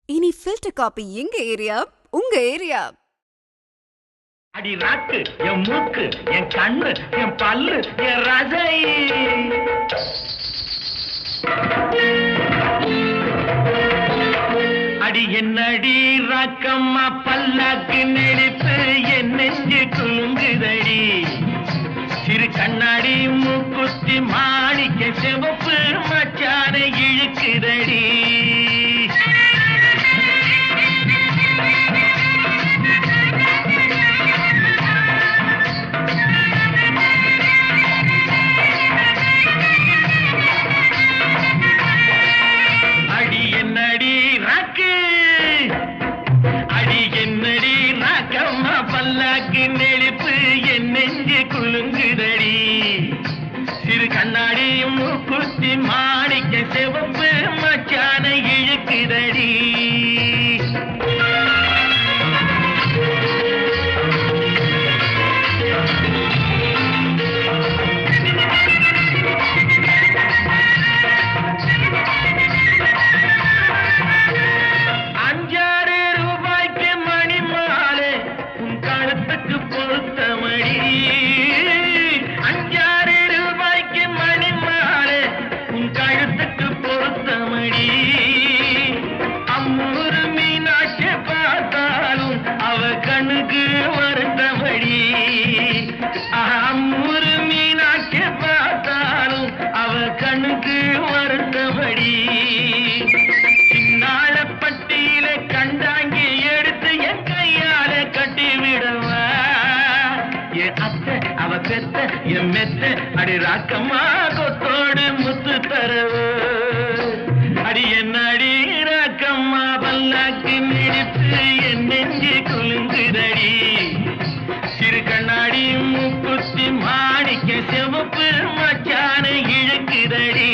இனி filter coffee எங்க area, உங்க ஏரியா. அடி ராக்கு என் மூக்கு என் கண்ணு என் பல்லு என் ரசை. அடி என்னடி ராக்கம்மா பல்லாக்கு நெளிப்பு என் நெஞ்சு குலுங்குதடி. சிறு கண்ணாடி மூக்குத்தி மாணிக்க சிவப்பு மச்சான இழுக்குதடி. அடி என்னடி ராக்கு, அடி என்னடி ராக்கம்மா பல்லாக்கு நெளிப்பு என் நெஞ்சு குலுங்குதடி. சிறு கண்ணாடி மூக்குத்தி மாணிக்க சிவப்பு மச்சான இழுக்குதடி. கண்ணுக்கு வருத்தமடி அம்மூரு மீனாட்சி பார்த்தாலும் அவ கண்ணுக்கு வருத்தமடி. சின்னாள பட்டியில கண்டாங்கி எடுத்து என் கையால கட்டி விடவா. என் அத்தை அவ பெத்த என் மெத்த அடி ராக்கம்மா கொத்தோடு முத்து தரவு. அடி என்ன அடி ராக்கம்மா பல்லாக்கு நெடிப்பு என் நெஞ்சு குலுங்குதடி. சிறு கண்ணாடி மூக்குத்தி மாணிக்க சிவப்பு மச்சான இழுக்குதடி.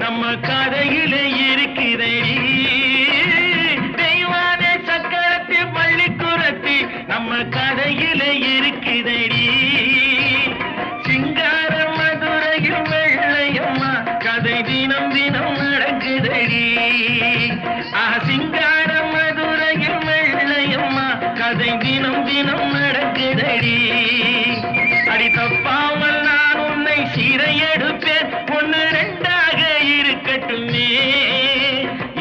நம்ம கதையில இருக்கிறடி. தெய்வான சக்கரத்தி பள்ளி குரத்தி நம்ம கதையில இருக்கிறடி. சிங்கார மதுரையில் வெள்ளையம்மா கதை தினம் தினம் நடக்குதடி. சிங்கார மதுரையில் வெள்ளையம்மா கதை தினம் தினம் நடக்குதடி. அடி தப்பாமல் நான் உன்னை சீரை எடுப்பேன் ஒன்னு ரெண்டாக இருக்கட்டுமே.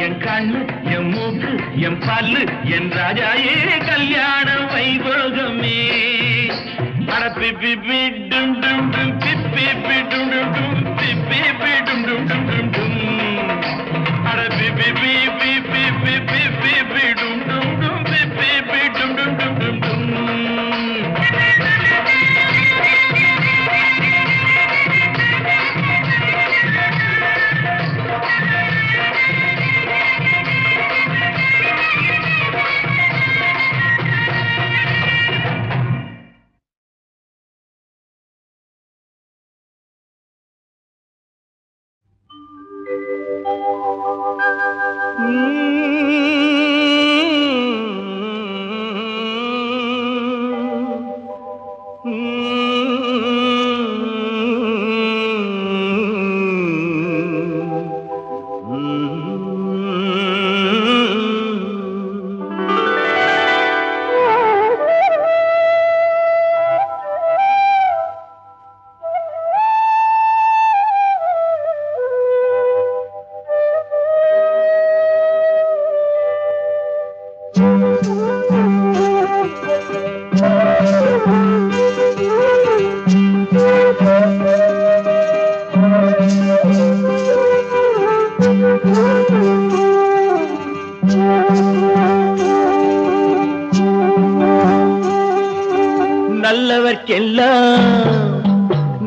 என் கண்ணு என் மூக்கு என் பல்லு என் ராஜாயே கல்யாண வைபோகமே. அட பிப்பி டும் டும் டும் பிப்பி டும் டும் டும் பிப்பி டும் டும் டும் டும் டும். அட பிப்பி பிப்பி பிப்பி பிப்பி டும் டும் டும் பிப்பி டும் டும் டும் டும் டும்.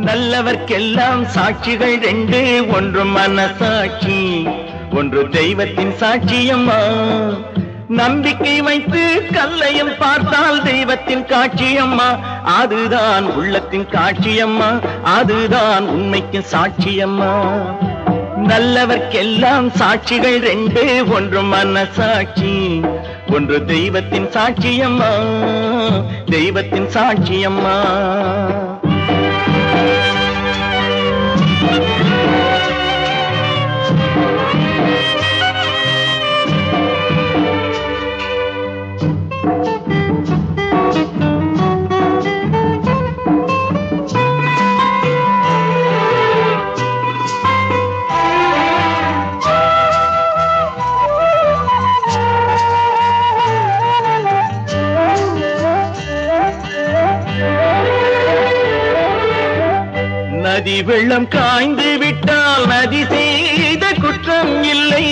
நல்லவர்க்கெல்லாம் சாட்சிகள் ரெண்டு. ஒன்று மனசாட்சி ஒன்று தெய்வத்தின் சாட்சியம்மா. நம்பிக்கை வைத்து கல்லையும் பார்த்தால் தெய்வத்தின் காட்சியம்மா. அதுதான் உள்ளத்தின் காட்சியம்மா. அதுதான் உண்மைக்கு சாட்சியம்மா. நல்லவர்க்கெல்லாம் சாட்சிகள் ரெண்டு, ஒன்று மனசாட்சி, ஒன்று தெய்வத்தின் சாட்சியம்மா, தெய்வத்தின் சாட்சியம்மா. நதி வெள்ளம் காய்ந்து விட்டால் நதி செய்த குற்றம் இல்லை,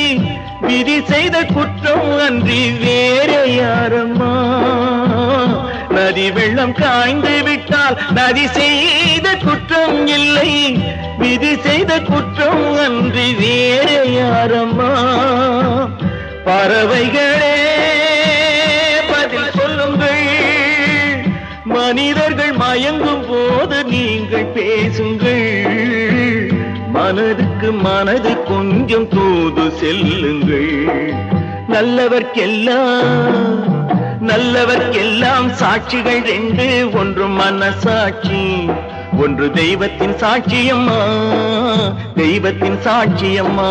விதி செய்த குற்றம் அன்றி வேற யாரம்மா. நதி வெள்ளம் காய்ந்து விட்டால் நதி செய்த குற்றம் இல்லை, விதி செய்த குற்றம் அன்றி வேற யாரம்மா. பறவைகளே பதில் சொல்லுங்கள், மனிதர்கள் மயங்கும் போது நீங்கள் பேசுங்கள், மனதுக்கு மனது கொஞ்சம் தூது செல்லுங்கள். நல்லவர்க்கெல்லாம் சாட்சிகள் ரெண்டு, ஒன்று மனசாட்சி, ஒன்று தெய்வத்தின் சாட்சியம்மா, தெய்வத்தின் சாட்சியம்மா.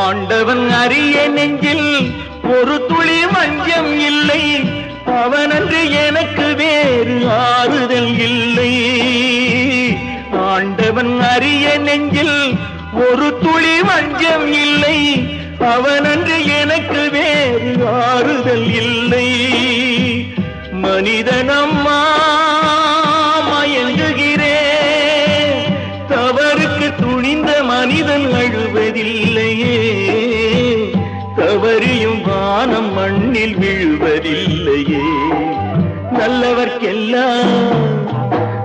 ஆண்டவன் அறிய நெஞ்சில் ஒரு துளி வஞ்சம் இல்லை, அவனன்று எனக்கு வேறு ஆறுதல் இல்லை. ஆண்டவன் அறிய நெஞ்சில் ஒரு துளி வஞ்சம் இல்லை, அவனன்று எனக்கு வேறு ஆறுதல் இல்லை. மனிதனம்மா மயங்குகிறேன், தவறுக்கு துணிந்த மனிதன் அழுவதில்லையே, தவறியும் வானம் மண்ணில் விழுவதில்லையே.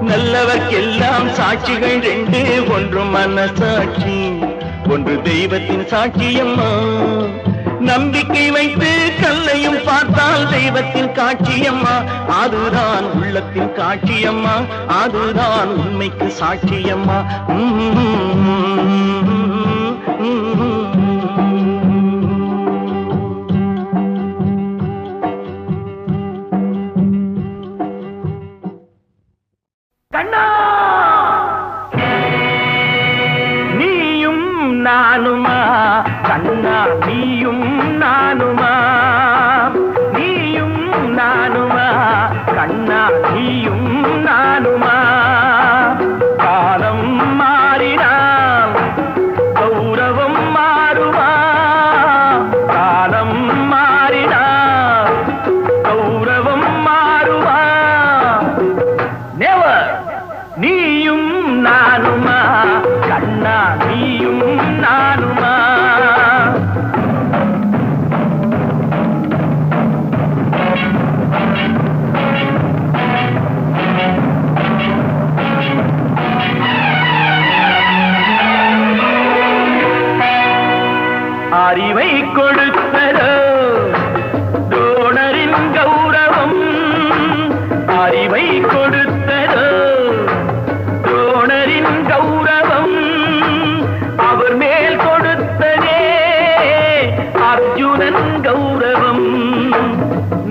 நல்லவர்க்கெல்லாம் சாட்சிகள் ரெண்டு, ஒன்று மனசாட்சி, ஒன்று தெய்வத்தின் சாட்சியம்மா. நம்பிக்கை வைத்து கல்லையும் பார்த்தால் தெய்வத்தின் காட்சியம்மா, அதுதான் உள்ளத்தின் காட்சியம்மா, அதுதான் உண்மைக்கு சாட்சியம்மா. கண்ணா நீயும் நானுமா, கண்ணா நீயும் நானுமா, நீயும் நானுமா, கண்ணா நீயும் நானுமா. காலம் மாறினால் கௌரவம் மாறுமா, காலம் மாறினால் கௌரவம் மாறுமா. நெவர். நீயும் நானுமா, கண்ணா நீயும் நானுமா. அறிவை கொடுத்ததோ தோழரின் கௌரவம், அறிவை கொடுத்ததோ தோழரின் கௌரவம், அவர் மேல் கொடுத்ததே அர்ஜுனன் கௌரவம்.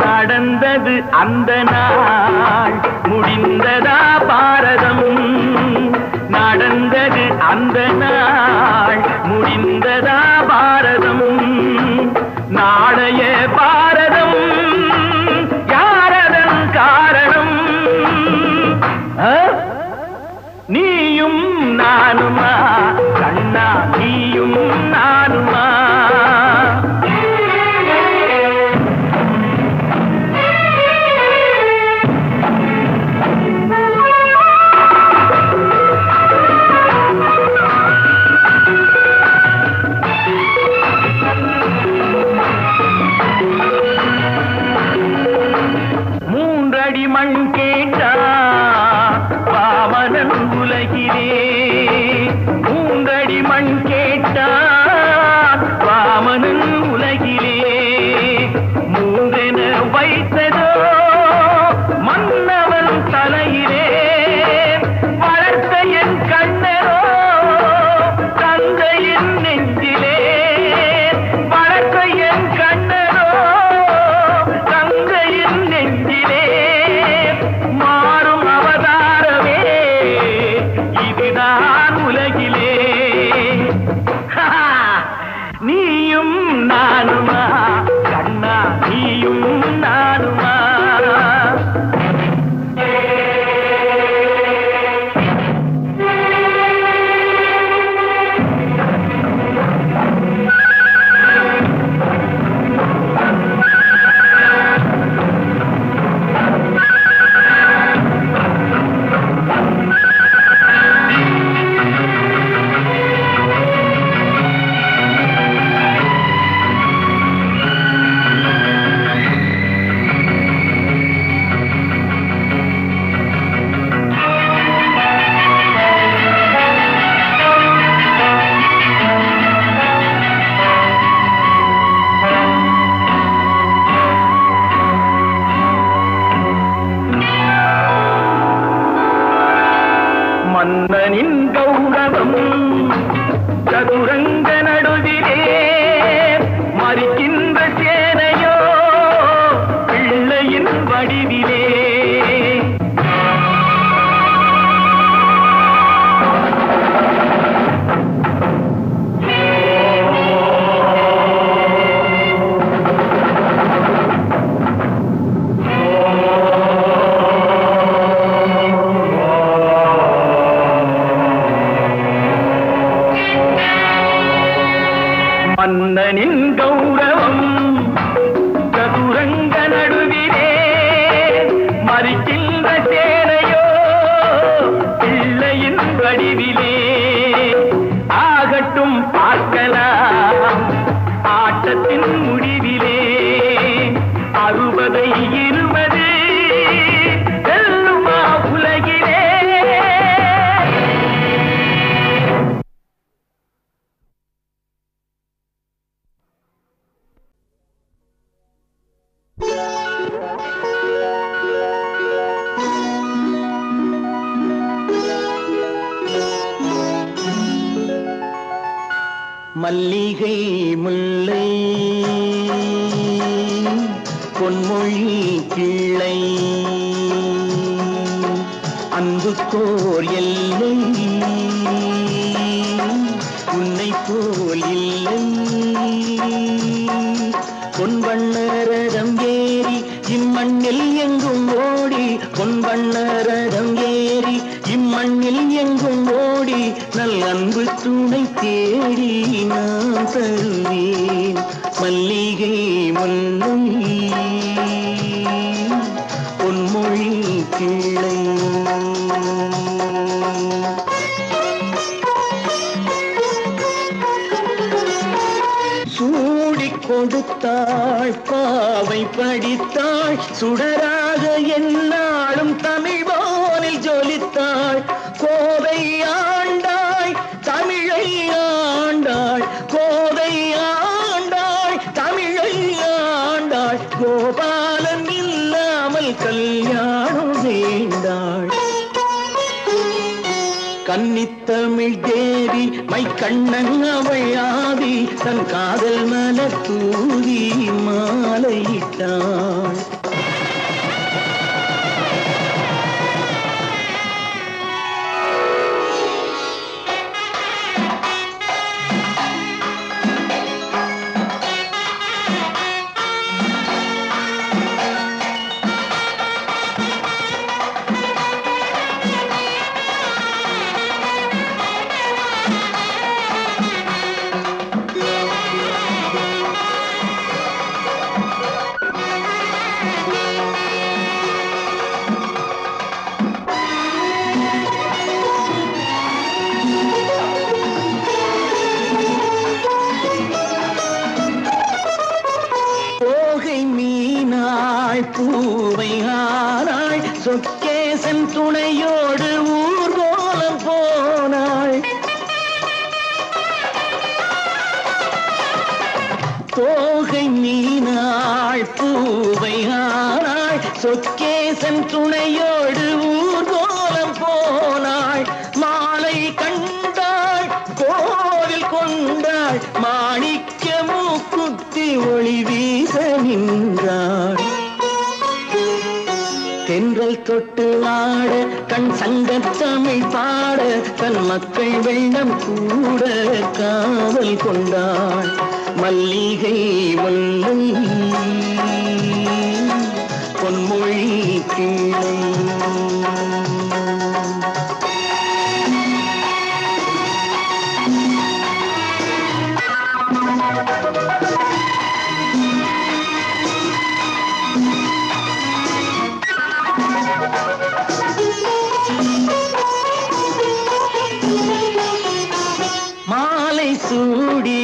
நடந்தது அந்த நாள், முடிந்ததா பாரதம், நடந்தது அந்த நாள், முடிந்ததா பாரதம். நாளைய பாரதம் யாரதன் காரணம்? நீயும் நானுமா, கண்ணா நீயும் நானுமா. மண் கேட்டா வாமனன் உலகிலே 3 அடி மண் கேட்டா வாமனன் உலகிலே 3 என வைத்ததோ மன்னவன் தலையிலே வளர்த்த என் கண்ணரோ தந்தையின் நெஞ்சிலே வளர்த்த என் கண்ணரோ தந்தையின் நெஞ்சிலே மாறும் அவதாரமே இதுதான் உலகிலே நீயும் நானுமா கண்ணா நீயும் நானுமா மன்னனின் கௌரவம் சதுரங்க நடுவிலே மறிக்கின்ற சேனையோ பிள்ளையின் வடிவிலே மன்னனின் கௌரவம் சதுரங்க நடுவிலே மறிக்கின்ற சேனையோ பிள்ளையின் வடிவிலே ஆகட்டும் பார்க்கலாம் ஆட்டத்தின் முடிவிலே 60-20 வெல்லுமா உலகிலே மல்லிகை முல்லை பொன்மொழி கிள்ளை அன்புக்கோர் எல்லை உன்னை போல் இல்லை பொன்வண்ணரதம் ஏறி இம்மண்ணில் எங்கும் ஓடி பொன்வண்ணரதம் ஏறி இம்மண்ணில் எங்கும் ஓடி நல் அன்பு துணை தேடி நான் தருவேன் மல்லிகை முல்லை பொன்மொழி கிள்ளை சூடிக் கொடுத்தாள் பாவை படித்தாள் சுடராக என்னாலும் தமிழ் வானில் ஜொலித்தாள் கோதை ஆண்டாள் தமிழை ஆண்டாள் கோதை ஆண்டாள் தமிழை ஆண்டாள் கோபாலன் இல்லாமல் கல்யாணம் வேண்டாள் கன்னித்தமிழ் தேவி மை கண்ணன் அவள் ஆதி தன் காதல் மலர் தூவி மாலையிட்டாள் நீனாள் பூவை ஆனாள் சொக்கேசன் துணையோடு ஊர்கோலம் போனாள். தோகை நீனாள் பூவை ஆனாள் சொக்கேசன் துணையோடு ஊர்கோலம் போனாள். மாலை கண்டாள் கோவில் கொண்டாள் மாணிக்க மூக்குத்தி ஒளி வீச நின்றாள். தென்றல் தொட்டு ஆட கண் சங்கத் தமிழ் பாட தன் மக்கள் வெள்ளம் கூட காவல் கொண்டாள். மல்லிகை முல்லை பொன்மொழி கிளை மாலை சூடி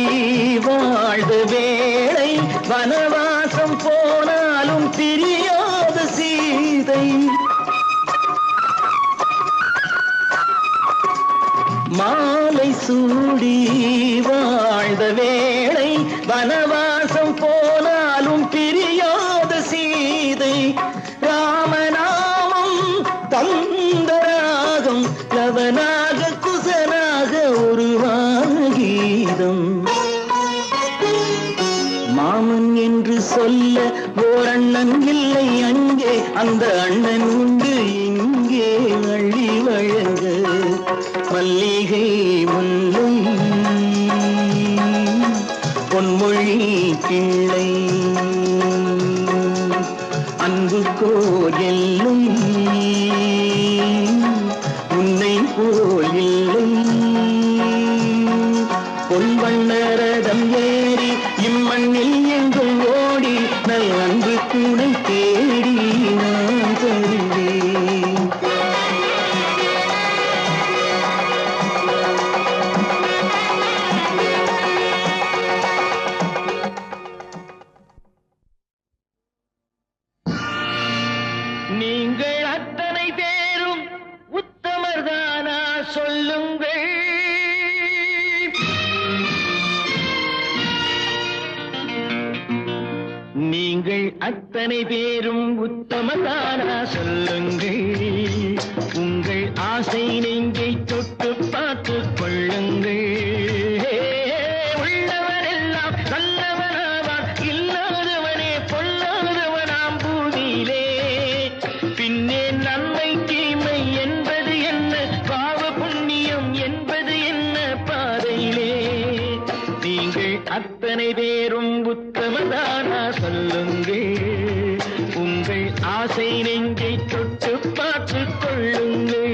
வாழ்ந்த வேளை வனவாசம் போனாலும் பிரியாத சீதை. மாலை சூடி வாழ்ந்த வேளை வனவாசம் போனாலும் பிரியாத சீதை. ராமநாமம் தந்தராகம் லவனாக குசனாக உருவான கீதம். மாமன் என்று சொல்ல ஓரண்ணன் இல்லை அங்கே, அந்த அண்ணன் உண்டு இங்கே அள்ளி வழங்க. மல்லிகை முல்லை பொன்மொழி கிளை அன்பு கோயிலும் உன்னை போல் இல்லை. பொன்வண்ணரதம் ஏறி இம்மண்ணில் எங்கும் ஓடி நல் அன்பு துணை தேடி நான் தருவேன். நீங்கள் அத்தனை பேரும் உத்தமர்தானா சொல்லுங்கள். நீங்கள் அத்தனை பேரும் உத்தமதானா சொல்லுங்கள். உங்கள் ஆசை நெஞ்சை தொட்டு பார்த்து கொள்ளுங்கள். உள்ளவரெல்லாம் நல்லவனாவான், இல்லாதவனே பொல்லாதவனாம் பூமியிலே. பின்னே நன்மை தீமை என்பது என்ன, பாவ புண்ணியம் என்பது என்ன பாதையிலே. நீங்கள் அத்தனை பேரும் உத்தமதானா சொல்லுங்கள். உங்கள் ஆசை நெஞ்சை தொட்டு பார்த்து கொள்ளுங்கள்.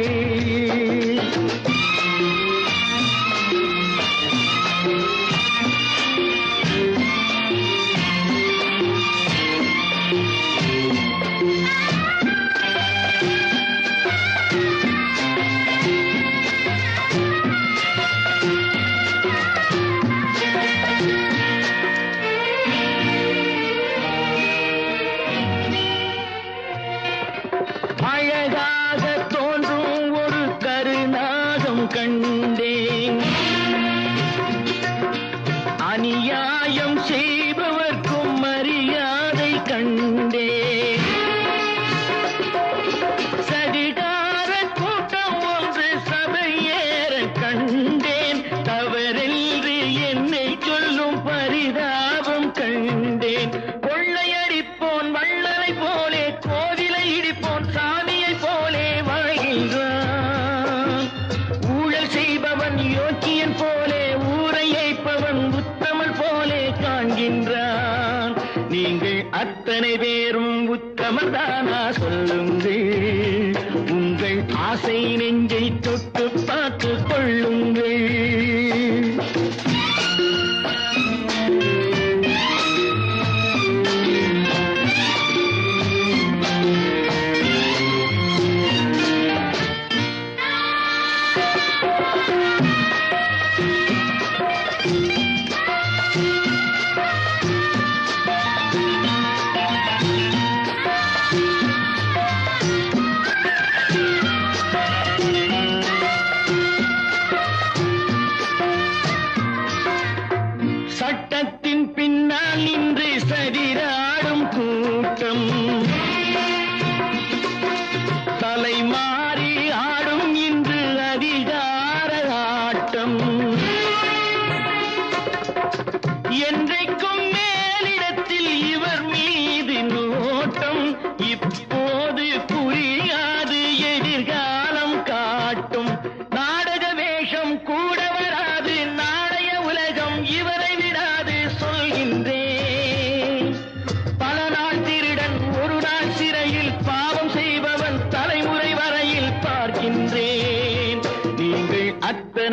அழகாக தோன்றும் ஒரு கருநாகம் கண்டேன். அநியாயம் செய்பவர்க்கும் மரியாதை கண்டேன். சதிகார கூட்டம் ஒன்று சபையேற கண்டேன். தவறென்று என்னை சொல்லும் பரிதாபம் கண்டேன். கொள்ளையடிப்போன் வள்ளலை போலே கோவிலை இடிப்போன் சாமியை போலே வாழ்கின்றான். ஊழல் செய்பவன் யோக்கியன் போலே ஊரை ஏய்ப்பவன் உத்தமன் போலே காண்கின்றான். நீங்கள் அத்தனை பேரும் உத்தமர்தானா சொல்லுங்கள். உங்கள் ஆசை நெஞ்சை தொட்டு பார்த்து கொள்ளுங்கள்.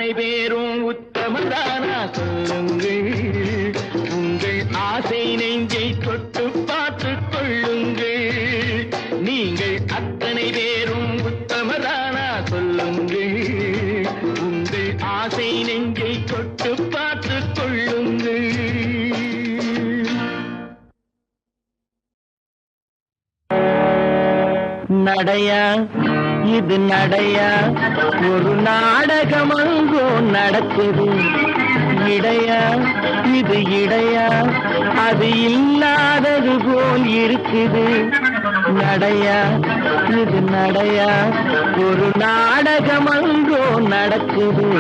அத்தனை பேரும் உத்தமதானா சொல்லுங்கள், உங்கள் ஆசை நெஞ்சை தொட்டு பார்த்துக் கொள்ளுங்கள். நீங்கள் அத்தனை பேரும் உத்தமதானா சொல்லுங்கள், உங்கள் ஆசை நெஞ்சை தொட்டு பார்த்துக் கொள்ளுங்கள். நடையா இது நடையா, ஒரு நாடகம் அங்கோ நடக்குது. இடையா இது இடையா, அது இல்லாதது போல் இருக்குது. நடையா இது நடையா, ஒரு நாடகம் அங்கோ நடக்குது.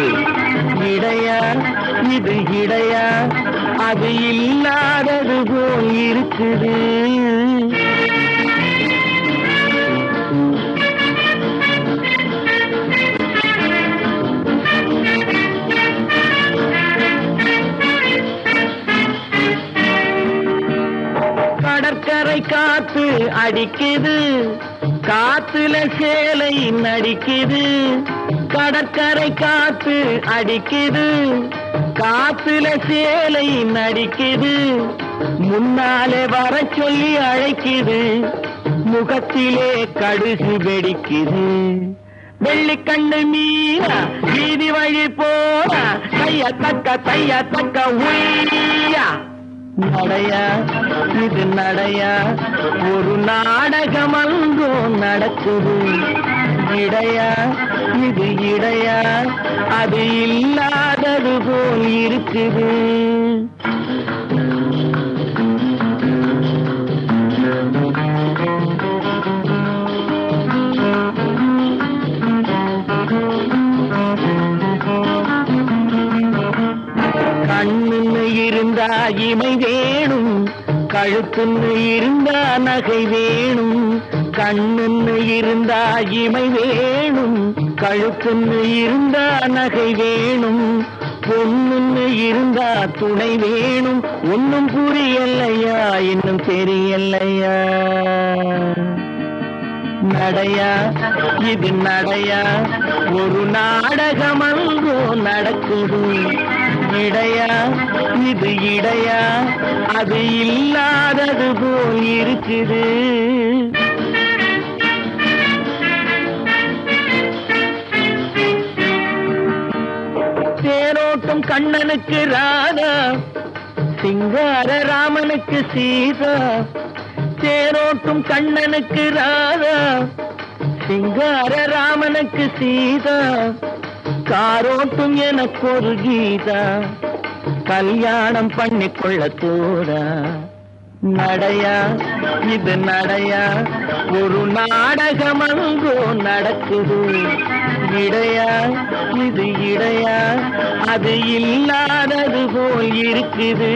இடையா இது இடையா, அது இல்லாதது போல் இருக்குது. கடற்கரை காத்து அடிக்குது, காத்துல சேலை நடிக்குது. கடற்கரை காத்து அடிக்குது, காத்துல சேலை நடிக்குது. முன்னாலே வர சொல்லி அழைக்குது, முகத்திலே கடுகு வெடிக்குது. வெள்ளிக்கண்ணு மீனா வீதி வழி போனா, தைய தக்க உய்யா. நடையா இது நடையா, ஒரு நாடகம் அங்கோ நடக்குது. இடையா இது இடையா, அது இல்லாதது போல் இருக்குது. கண்ணுன்னு இருந்தா இமை வேணும், கழுத்துன்னு இருந்தா நகை வேணும். கண்ணுன்னு இருந்தா இமை வேணும், கழுத்துன்னு இருந்தா நகை வேணும். பொண்ணுன்னு இருந்தா துணை வேணும். ஒன்னும் புரியலையா, இன்னும் தெரியலையா. நடையா இது நடையா, ஒரு நாடகம் அங்கோ நடக்குது. இடையா இது இடையா, அது இல்லாதது போல் இருக்குது. தேரோட்டும் கண்ணனுக்கு ராதா, சிங்கார ராமனுக்கு சீதா. தேரோட்டும் கண்ணனுக்கு ராதா, சிங்கார ராமனுக்கு சீதா. காரோட்டும் எனக்கு ஒரு கீதா, கல்யாணம் பண்ணிக்கொள்ள தோடா. நடையா இது நடையா, ஒரு நாடகம் அங்கோ நடக்குது. இடையா இது இடையா, அது இல்லாதது போல் இருக்குது.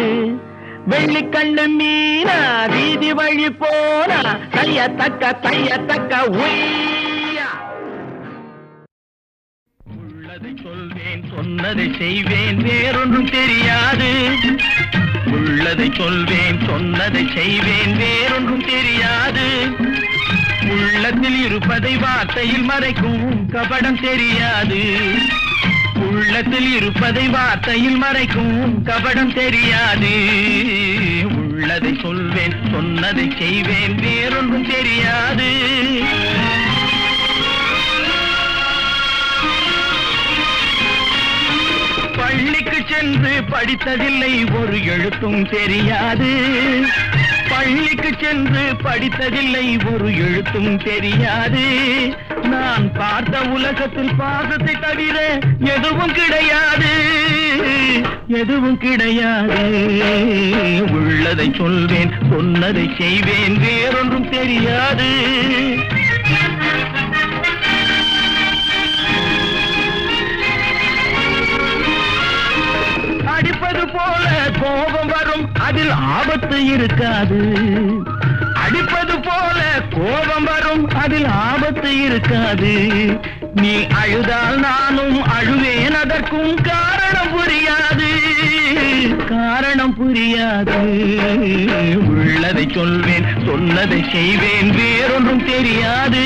வெள்ளிக்கண்ணு மீனா வீதி வழி போனா, தைய தக்க உய்யா. உள்ளதை சொல்வேன், சொன்னதை செய்வேன், வேறொன்றும் தெரியாது. உள்ளதை சொல்வேன், சொன்னதை செய்வேன், வேறொன்றும் தெரியாது. உள்ளத்தில் இருப்பதை வார்த்தையில் மறைக்கும் கபடம் தெரியாது. உள்ளத்தில் இருப்பதை வார்த்தையில் மறைக்கும் கபடம் தெரியாது. உள்ளதை சொல்வேன், சொன்னதை செய்வேன், வேறொன்றும் தெரியாது. பள்ளிக்கு சென்று படித்ததில்லை, ஒரு எழுத்தும் தெரியாது. பள்ளிக்கு சென்று படித்ததில்லை, ஒரு எழுத்தும் தெரியாது. நான் பார்த்த உலகத்தில் பாசத்தை தவிர எதுவும் கிடையாது, எதுவும் கிடையாது. உள்ளதை சொல்வேன், சொன்னதை செய்வேன், வேறொன்றும் தெரியாது. அடிப்பது போல கோபம் வரும், அதில் ஆபத்து இருக்காது. அடிப்பது போல கோபம் வரும், அதில் ஆபத்து இருக்காது. நீ அழுதால் நானும் அழுவேன், அதற்கும் காரணம் புரியாது, காரணம் புரியாது. உள்ளதை சொல்வேன், சொன்னதை செய்வேன், வேறொன்றும் தெரியாது.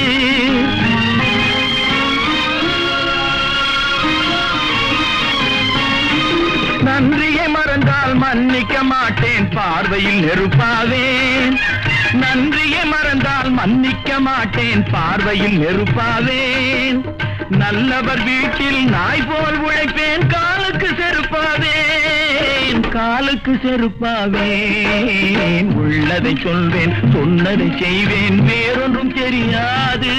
நன்றியை மறந்தால் மன்னிக்க மாட்டேன், பார்வையில் நெருப்பாவேன். நன்றியை மறந்தால் மன்னிக்க மாட்டேன், பார்வையில் நெருப்பாவேன். நல்லவர் வீட்டில் நாய் போல் உழைப்பேன், காலுக்கு செருப்பாவேன், காலுக்கு செருப்பாவேன். உள்ளதை சொல்வேன், சொன்னதை செய்வேன், வேறொன்றும் தெரியாது.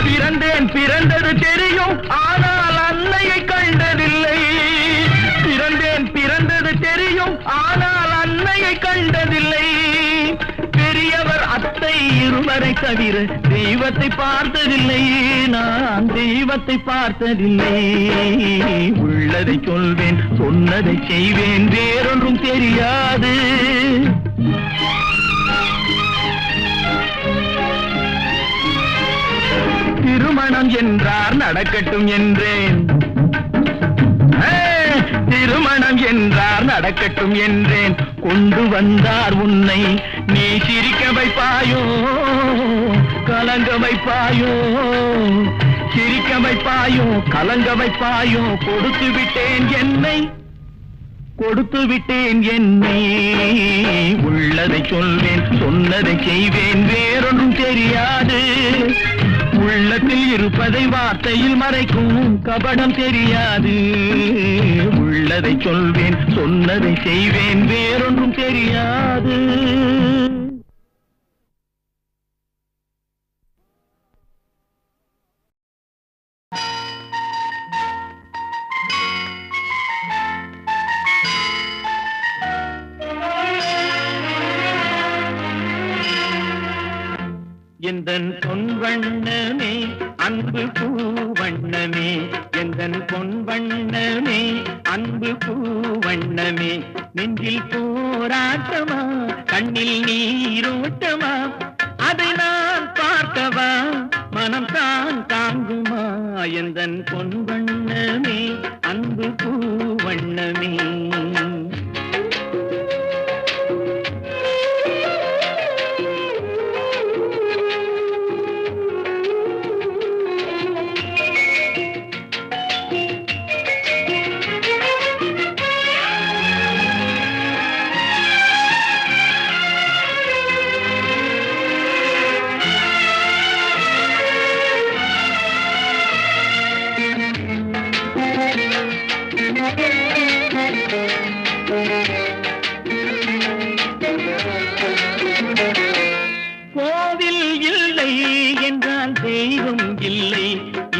பிறந்தேன், பிறந்தது தெரியும், ஆனால் அன்னையை கண்டதில்லை. பிறந்தேன், பிறந்தது தெரியும், ஆனால் அன்னையை கண்டதில்லை. பெரியவர் அத்தை இருவரை தவிர தெய்வத்தை பார்த்ததில்லை, நான் தெய்வத்தை பார்த்ததில்லை. உள்ளதை சொல்வேன், சொன்னதை செய்வேன், வேறொன்றும் தெரியாது. திருமணம் என்றார் நடக்கட்டும் என்றேன், திருமணம் என்றார் நடக்கட்டும் என்றேன். கொண்டு வந்தார் உன்னை, நீ சிரிக்க வைப்பாயோ கலங்க வைப்பாயோ, சிரிக்க வைப்பாயோ கலங்க வைப்பாயோ. கொடுத்து விட்டேன் என்னை, கொடுத்து விட்டேன் என்னை. உள்ளதை சொல்வேன், சொன்னதை செய்வேன், வேறொன்றும் தெரியாது. உள்ளத்தில் இருப்பதை வார்த்தையில் மறைக்கும் கபடம் தெரியாது. உள்ளதை சொல்வேன், சொன்னதை செய்வேன், வேறொன்றும் தெரியாது. எந்தன் பொன் வண்ணமே அன்பு பூ வண்ணமே, எந்தன் பொன் வண்ணமே அன்பு பூ வண்ணமே. நெஞ்சில் போராட்டமா, கண்ணில் நீரோட்டமா, அதை நான் பார்க்கவா மனம் தான் தாங்குமா. எந்தன் பொன் வண்ணமே அன்பு பூ வண்ணமே. கோவில் இல்லை என்றால் தெய்வம் இல்லை,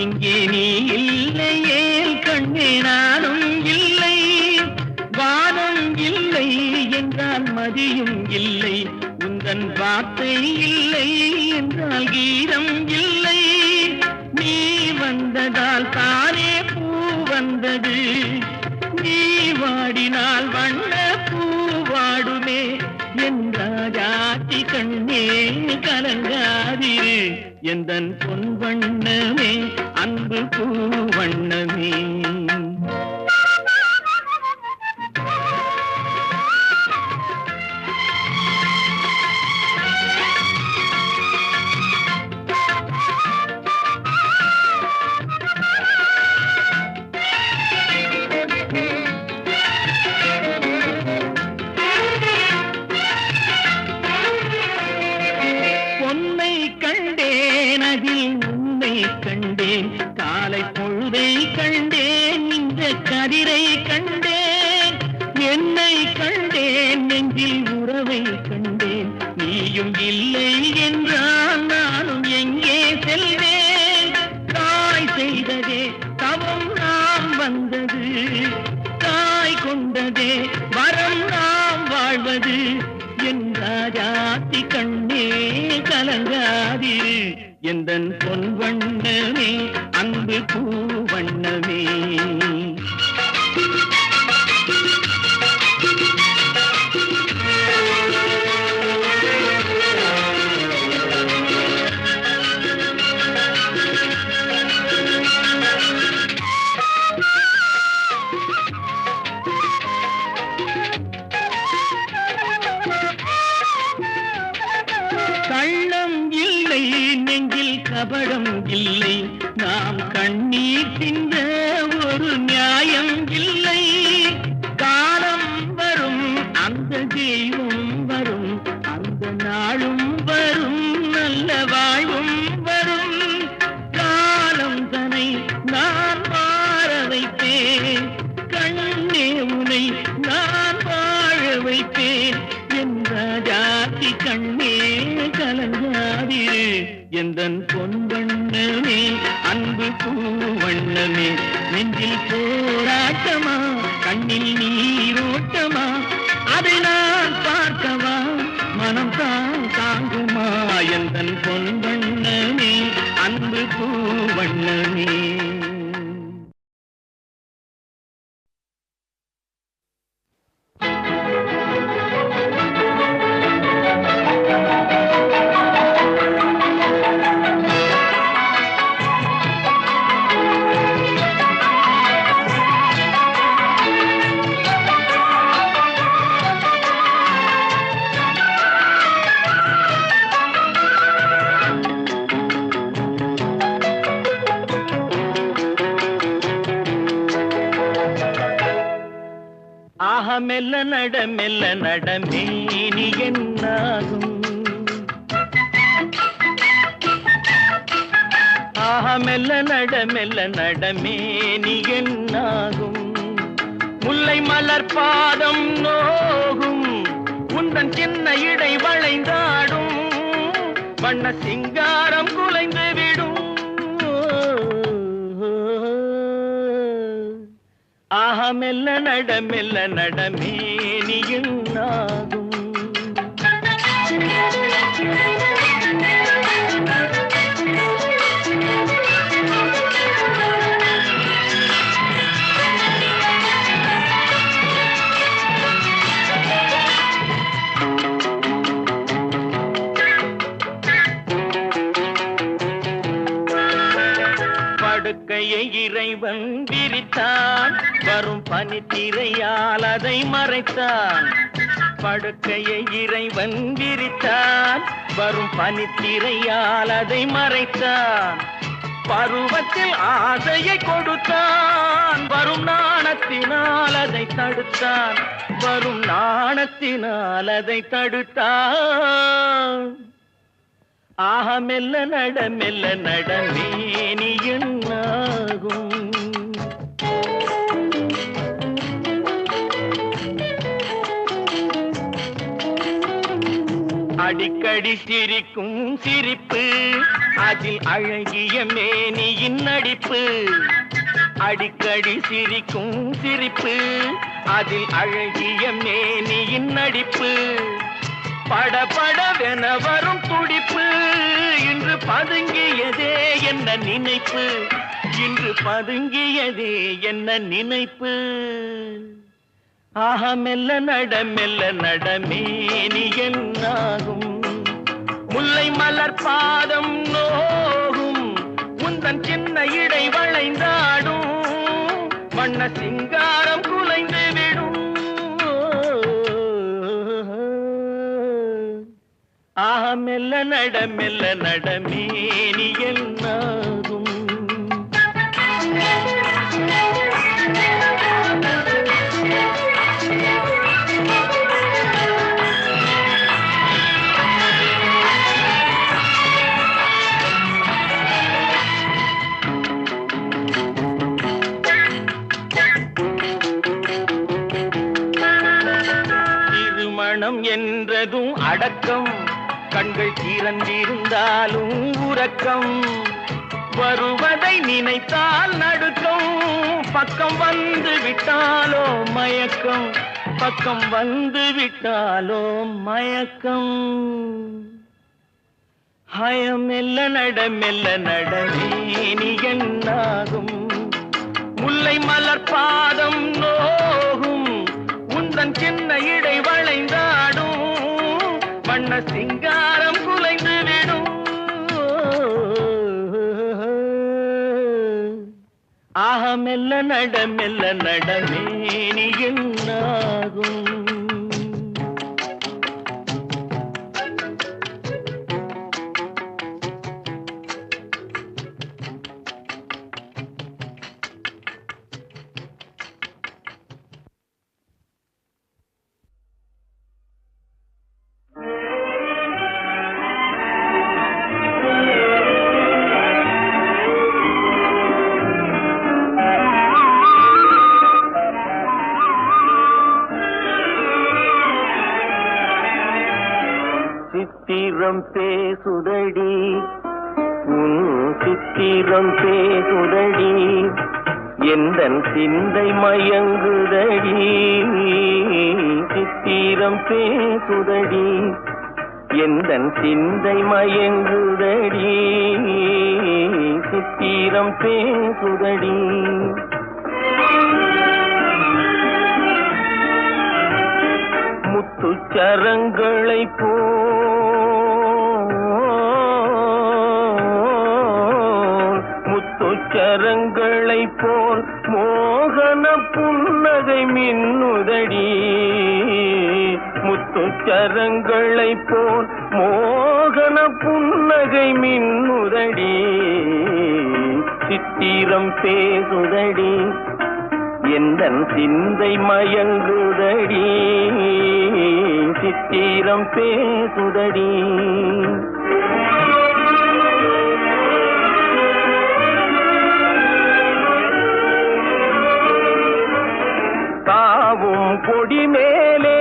இங்கே நீ இல்லையே கண்ணே நானும் இல்லை. வானம் இல்லை என்றால் மதியும் இல்லை, உந்தன் வார்த்தை இல்லை என்றால் கீதம் இல்லை. நீ வந்ததால் தானே பூ வந்தது, நீ வாடினால் வண்ண பூ வாடுமே. என்றாதி கண்ணே கலங்காதிரு, எந்தன் பொன் வண்ணமே அன்பு பூ வண்ணமே. கண்டேன் காலை பொழுதை கண்டேன், இந்த கதிரை கண்டேன், என்னை கண்டேன், நெஞ்சில் உறவை கண்டேன். நீயும் இல்லை என்றால் நானும் எங்கே செல்வேன். தாய் செய்ததே தவம் நாம் வந்தது, தாய் கொண்டதே வரம் நாம் வாழ்வது. என் ராஜாத்தி கண்ணே கலங்காதிரு, எந்தன் பொன் வண்ணமே அன்பு பூ வண்ணமே. கபடம் இல்லை, நாம் கண்ணீர் சிந்த ஒரு நியாயம் இல்லை. காலம் வரும், அந்த தெய்வம் வரும், அந்த நாளும் வரும், நல்ல வாழ்வும் வரும். காலம் தனை நான் மாற வைப்பேன், கண்ணே உனை நான் வாழ வைப்பேன். என் ராஜாத்தி கண்ணே கலங்காதிரு, எந்தன் பொன் வண்ணமே அன்பு பூவண்ணமே. நெஞ்சில் போராட்டமா, கண்ணில் நீரோட்டமா, அதை நான் பார்க்கவா, மனம் தான் தாங்குமா. எந்தன் பொன் வண்ணமே அன்பு பூவண்ணமே. மெல்ல நடமே நீ என்னாகும், ஆஹா மெல்ல நடமே நீ என்னாகும். முல்லை மலர் பாதம் நோகும், உந்தன் சின்ன இடை வளைந்தாடும், வண்ண சிங்காரம் குலைந்து விடும். ஆஹா மெல்ல நடமே நீ என்னாகும். படுக்கையை இறைவன் விரித்தான், வரும் பனித்திரையால் அதை மறைத்தான். படுக்கையை இறைவன் விரித்தான், வரும் பனித்திரையால் அதை மறைத்தான். பருவத்தில் ஆசையை கொடுத்தான், வரும் நாணத்தினால் அதை தடுத்தான், வரும் நாணத்தினால் அதை தடுத்தான். ஆஹா மெல்ல நடமே நீ என்னாகும். அடிக்கடி சிரிக்கும் சிரிப்பு, அதில் அழகிய மேனியின் நடிப்பு. அடிக்கடி சிரிக்கும் சிரிப்பு, அதில் அழகிய மேனியின் நடிப்பு. படபடவென வரும் துடிப்பு, இன்று பதுங்கியதே என்ன நினைப்பு, இன்று பதுங்கியதே என்ன நினைப்பு. ஆஹா மெல்ல நடமே நீ என்னாகும். முல்லை மலர் பாதம் நோகும், உந்தன் சின்ன இடை வளைந்தாடும், வண்ண சிங்காரம் குலைந்து விடும். ஆஹா மெல்ல நடமே நீ என்னாகும். திருமணம் என்றதும் அடக்கம், கண்கள் திறந்திருந்தாலும் உறக்கம். வருவதை நினைத்தால் நடுக்கம், பக்கம் வந்து விட்டாலோ மயக்கம், பக்கம் வந்து விட்டாலோ மயக்கம். ஹயம் மெல்ல நடமே நீ என்னாகும். முல்லை மலர் பாதம் நோகும், உந்தன் சின்ன இடை வளைந்தாடும், வண்ண சிங்காரம் குலைந்து விடும். ஆஹா மெல்ல நடமே நீ என்னாகும். சித்திரம் பேசுதடி உன் சித்திரம் பேசுதடி எந்தன் சிந்தை மயங்குதடி சித்திரம் பேசுதடி எந்தன் சிந்தை மயங்குதடி சித்திரம் பேசுதடி முத்துச்சரங்களை முத்துச்சரங்களை போல் மோகன புன்னகை மின்னுதடி முத்துச்சரங்களை போல் மோகன புன்னகை மின்னுதடி சித்திரம் பேசுதடி எந்தன் சிந்தை மயங்குதடி சித்திரம் பேசுதடி தாவும் கொடி மேலே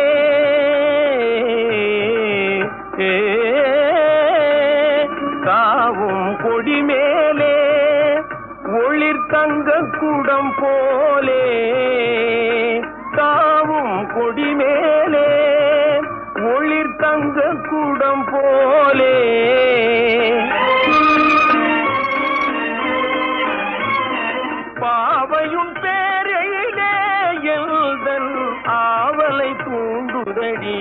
தாவும் கொடி மேலே ஒளிர் தங்க குடம் போலே தாவும் கொடி மேலே ஒளிர் தங்க குடம் போலே பாவையும் பேரையிலே எல்தன் ஆவலை தூண்டுதடி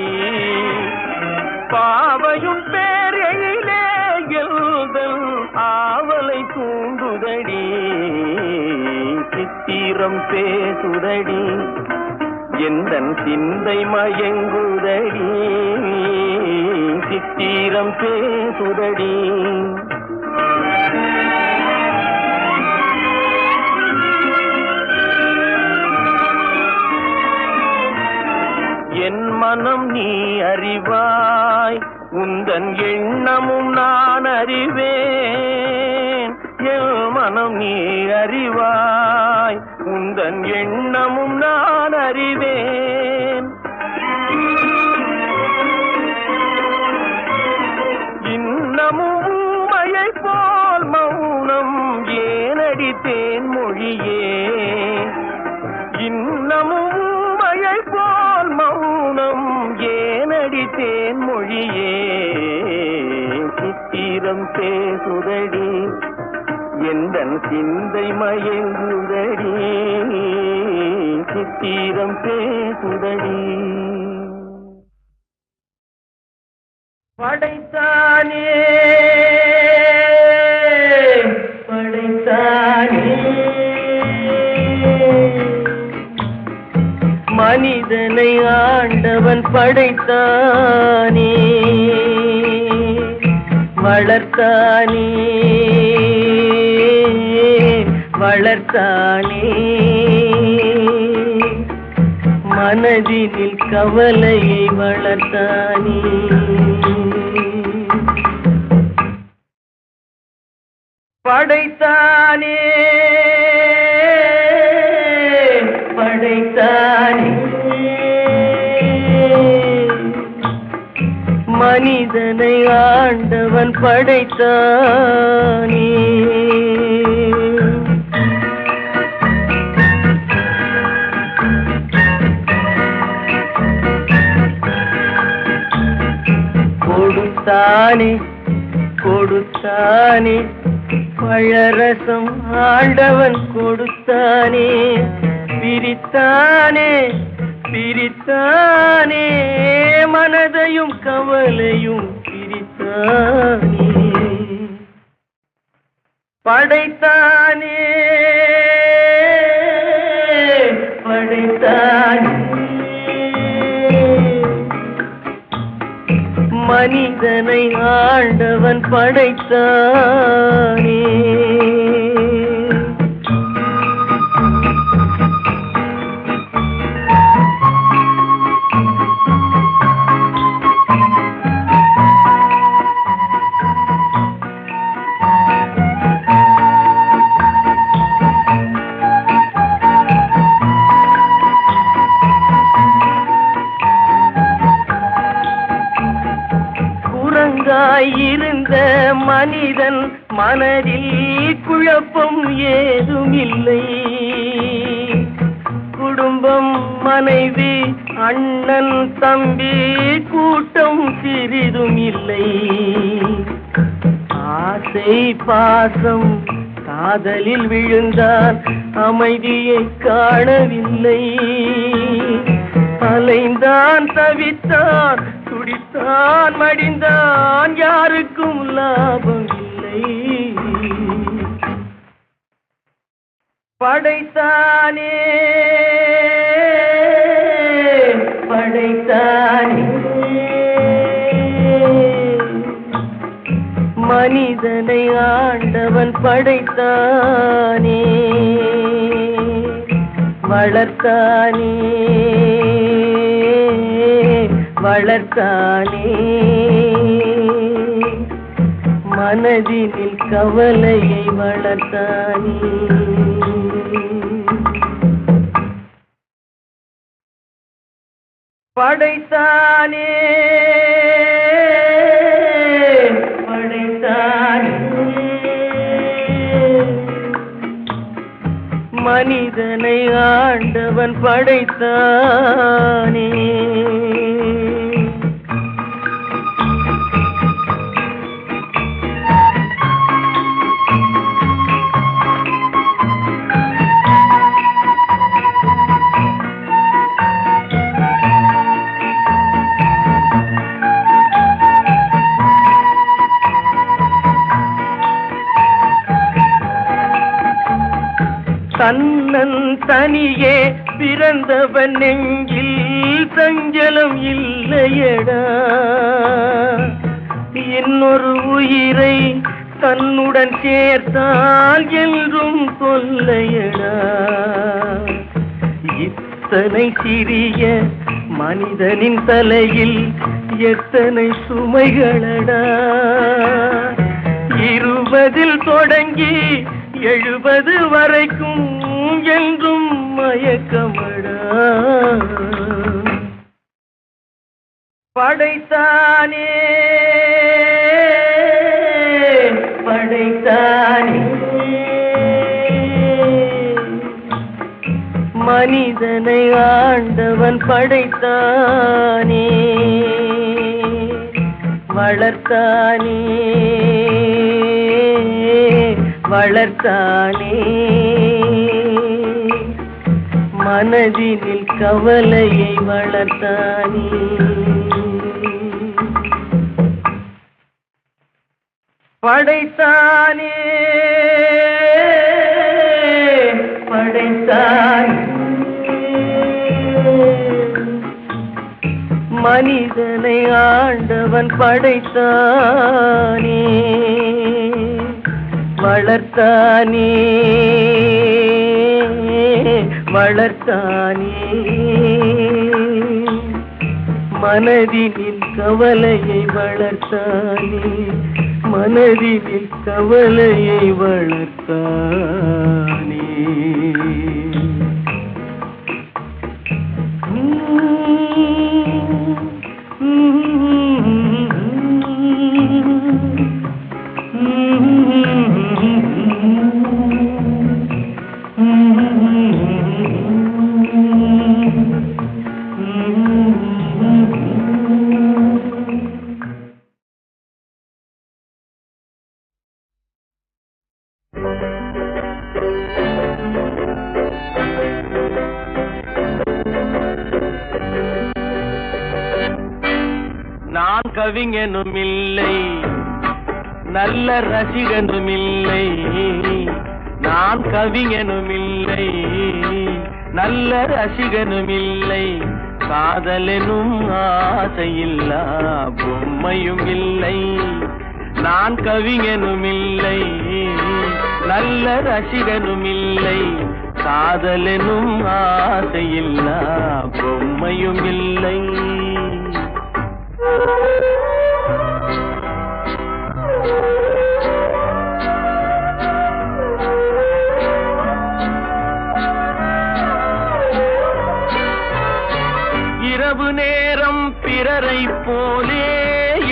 பாவையும் பேரையிலே எல்தன் ஆவலை தூண்டுதடி சித்திரம் பேசுதடி எந்தன் சிந்தை மயங்குதடி சித்திரம் பேசுதடி என் மனம் நீ அறிவாய் உந்தன் எண்ணமும் நான் அறிவேன் என் மனம் நீ அறிவாய் உந்தன் எண்ணமும் நான் அறிவேன் இன்னமும் ஊமையை போல் மௌனம் ஏனடி தேன்மொழியே இன்னமும் ஊமையை போல் மௌனம் ஏனடி தேன்மொழியே சித்திரம் பேசுதடி எந்தன் சிந்தை மயங்குதடி சித்திரம் பேசுதடி படைத்தானே படைத்தானே மனிதனை ஆண்டவன் படைத்தானே வளர்த்தானே வளர்த்தானே மனதினில் கவலையை வளர்த்தானே படைத்தானே படைத்தானே மனிதனை ஆண்டவன் படைத்தானே கொடுத்தானே கொடுத்தானே பழரசம் ஆண்டவன் கொடுத்தானே பிரித்தானே பிரித்தானே மனதையும் கவலையும் பிரித்தானே படைத்தானே படைத்தானே மனிதனை ஆண்டவன் படைத்தானே மனிதன் மனதில் குழப்பம் ஏதும் இல்லை. குடும்பம் மனைவி அண்ணன் தம்பி கூட்டம் சிறிதும் இல்லை. ஆசை பாசம் காதலில் விழுந்தான் அமைதியை காணவில்லை. அலைந்தான் தவித்தான் துடித்தான் மடிந்தான் யாருக்கும் லாபம் இல்லை. படைத்தானே படைத்தானே மனிதனை ஆண்டவன் படைத்தானே வளர்த்தானே வளர்த்தானே மனதினில் கவலையை வளர்த்தானே. படைத்தானே படைத்தானே மனிதனை ஆண்டவன் படைத்தானே. தன்னன் தனியே பிறந்தவன் நெஞ்சில் சஞ்சலம் இல்லையடா. இன்னொரு உயிரை தன்னுடன் சேர்த்தால் என்றும் தொல்லையடா. இத்தனை சிறிய மனிதனின் தலையில் எத்தனை சுமைகளடா. 20 தொடங்கி 70 வரைக்கும் என்றும் மயக்கமடா. படைத்தானே படைத்தானே மனிதனை ஆண்டவன் படைத்தானே வளர்த்தானே வளர்த்தானே மனதினில் கவலையை வளர்த்தானே. படைத்தானே படைத்தானே மனிதனை ஆண்டவன் படைத்தானே வளர்த்தானே வளர்த்தானே மனதினில் கவலையை வளர்த்தானே மனதினில் கவலையை வளர்த்தானே. நான் கவிஞனும் இல்லை நல்ல ரசிகனும் இல்லை. நான் கவிஞனும் இல்லை நல்ல ரசிகனும் இல்லை. காதலெனும் ஆசையில்லா பொம்மையும் இல்லை. நான் கவிஞனும் இல்லை நல்ல ரசிகனும் இல்லை. காதலெனும் ஆசையில்லா பொம்மையும் இல்லை. இரவு நேரம் பிறரை போலே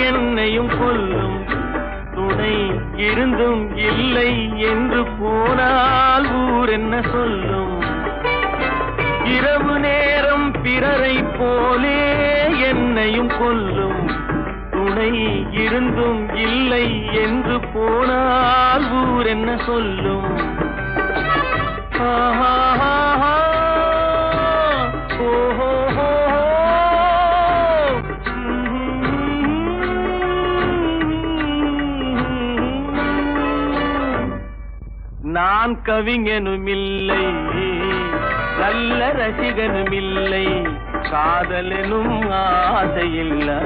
என்னையும் கொல்லும் துணை இருந்தும் இல்லை என்று போனால் ஊர் என்ன சொல்லும்? இரவு நேரம் பிறரை போலே என்னையும் கொல்லும். துணை இருந்தும் இல்லை என்று போனால் ஊர் என்ன சொல்லும்? நான் கவிஞனுமில்லை, நல்ல ரசிகனுமில்லை, காதலனும் ஆசையில்லா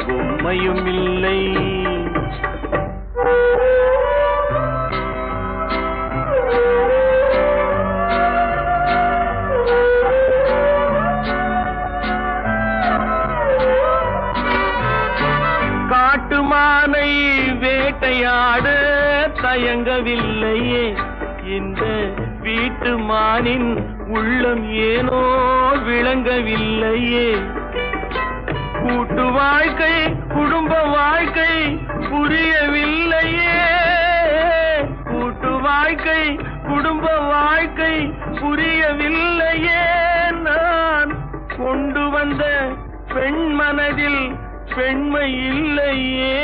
பொம்மையும் இல்லை. காட்டுமானை வேட்டையாட தயங்கவில்லையே, இந்த வீட்டு மானின் உள்ளம் ஏனோ விளங்கவில்லையே. கூட்டு வாழ்க்கை குடும்ப வாழ்க்கை புரியவில்லையே, கூட்டு வாழ்க்கை குடும்ப வாழ்க்கை புரியவில்லையே. நான் கொண்டு வந்த பெண் மனதில் பெண்மை இல்லையே.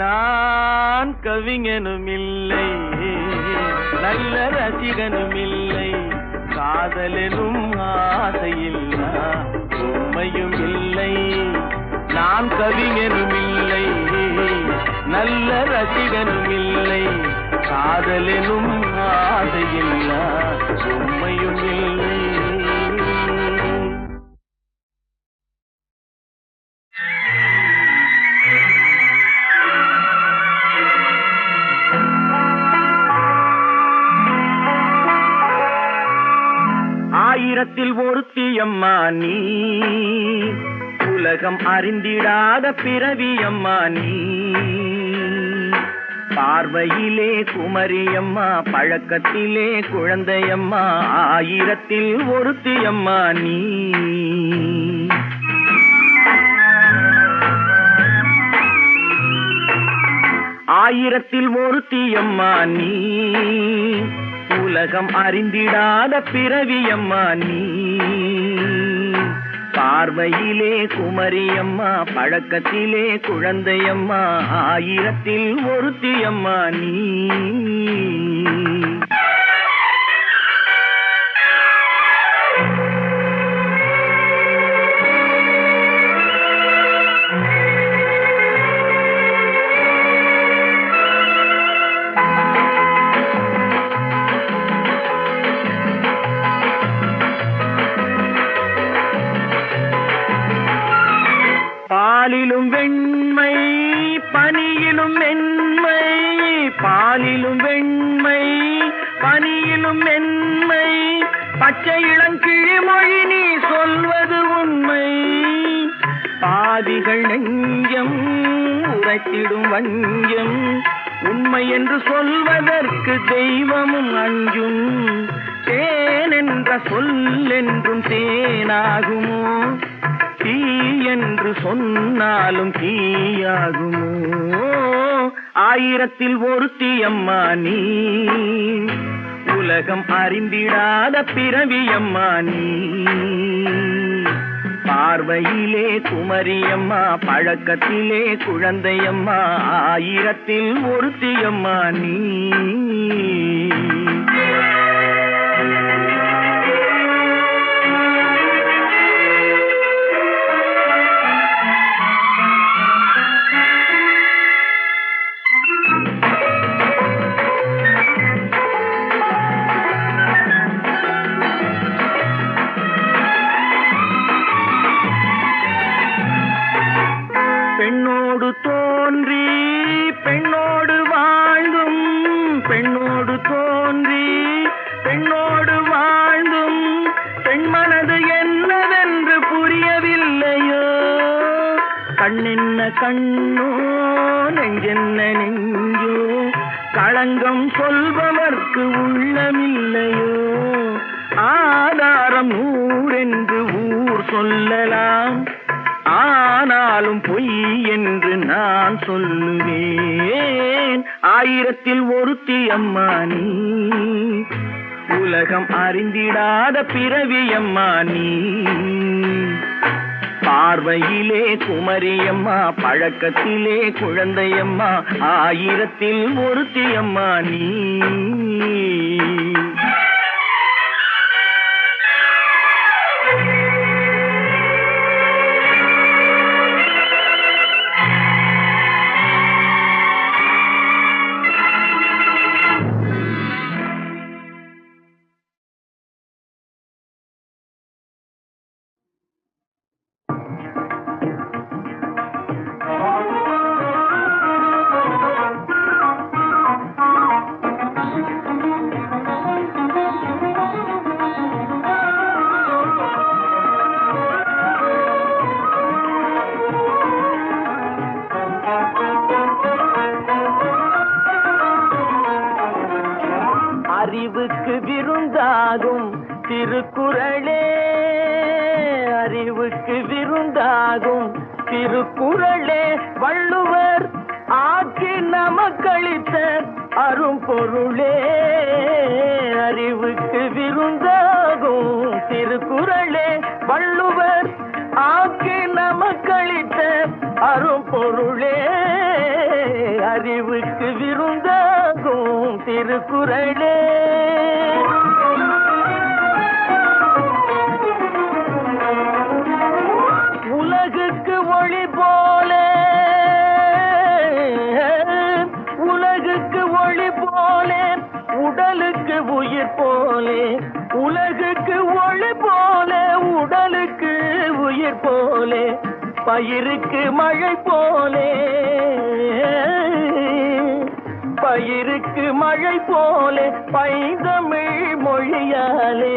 நான் கவிஞனுமில்லை, நல்ல ரசிகனுமில்லை, காதலனும் ஆசையில்லா பொம்மையும் இல்லை. நான் கவிஞனுமில்லை, நல்ல ரசிகனுமில்லை, காதலனும் ஆசையில்லா பொம்மையும் இல்லை. ஆயிரத்தில் ஒருத்தி அம்மா நீ, உலகம் அறிந்திடாத பிறவி அம்மா நீ. பார்வையிலே குமரியம்மா, பழக்கத்திலே குழந்தையம்மா, ஆயிரத்தில் ஒருத்தி அம்மா நீ. ஆயிரத்தில் ஒருத்தி அம்மா நீ, உலகம் அறிந்திடாத பிறவியம்மா நீ. பார்வையிலே குமரியம்மா, பழக்கத்திலே குழந்தையம்மா, ஆயிரத்தில் ஒருத்தியம்மா நீ. பாலிலும் வெண்மை பனியிலும் மென்மை, பாலிலும் வெண்மை பனியிலும் மென்மை, பச்சை இளங்கிழிமொழி நீ சொல்வது உண்மை. பாதிகள் நெஞ்சம் உரைத்திடும் வஞ்சம், உண்மை என்று சொல்வதற்கு தெய்வமும் அஞ்சும். தேன் என்ற சொல் என்றும் தேனாகுமோ, தீ என்று சொன்னாலும் தீயாகுமோ. ஆயிரத்தில் ஒருத்தி அம்மா நீ, உலகம் அறிந்திடாத பிறவி அம்மா நீ. பார்வையிலே குமரியம்மா, பழக்கத்திலே குழந்தையம்மா, ஆயிரத்தில் ஒருத்தி அம்மா நீ. பெண்ணோடு தோன்றி பெண்ணோடு வாழ்ந்தும், பெண்ணோடு தோன்றி பெண்ணோடு வாழ்ந்தும், பெண்மனது என்னவென்று புரியவில்லையோ. கண்ணென்ன கண்ணோ, நெஞ்சென்ன நெஞ்சோ, களங்கம் சொல்பவர்க்கு உள்ளமில்லையோ. ஆதாரம் ஊரென்று ஊர் சொல்லலாம், ஆனாலும் பொய் என்று நான் சொல்லுவேன். 1000ல் ஒருத்தி அம்மா நீ, உலகம் அறிந்திடாத பிறவி அம்மா நீ. பார்வையிலே குமரியம்மா, பழக்கத்திலே குழந்தையம்மா, 1000ல் ஒருத்தி அம்மா நீ. அறிவுக்கு விருந்தாகும் திருக்குறளே, அறிவுக்கு விருந்தாகும் திருக்குறளே, வள்ளுவர் ஆக்கி நமக்களித்த அரும்பொருளே. அறிவுக்கு விருந்தாகும் திருக்குறளே, வள்ளுவர் ஆக்கி நமக்களித்த அரும்பொருளே. அறிவுக்கு விருந்தாகும் திருக்குறளே. உலகுக்கு ஒளி போலே, உலகுக்கு ஒளி போலே, உடலுக்கு உயிர் போலே. உலகுக்கு ஒளி போலே, உடலுக்கு உயிர் போலே. பயிருக்கு மழை போலே, பயிருக்கு மழை போலே, பைந்தமிழ் மொழியாலே.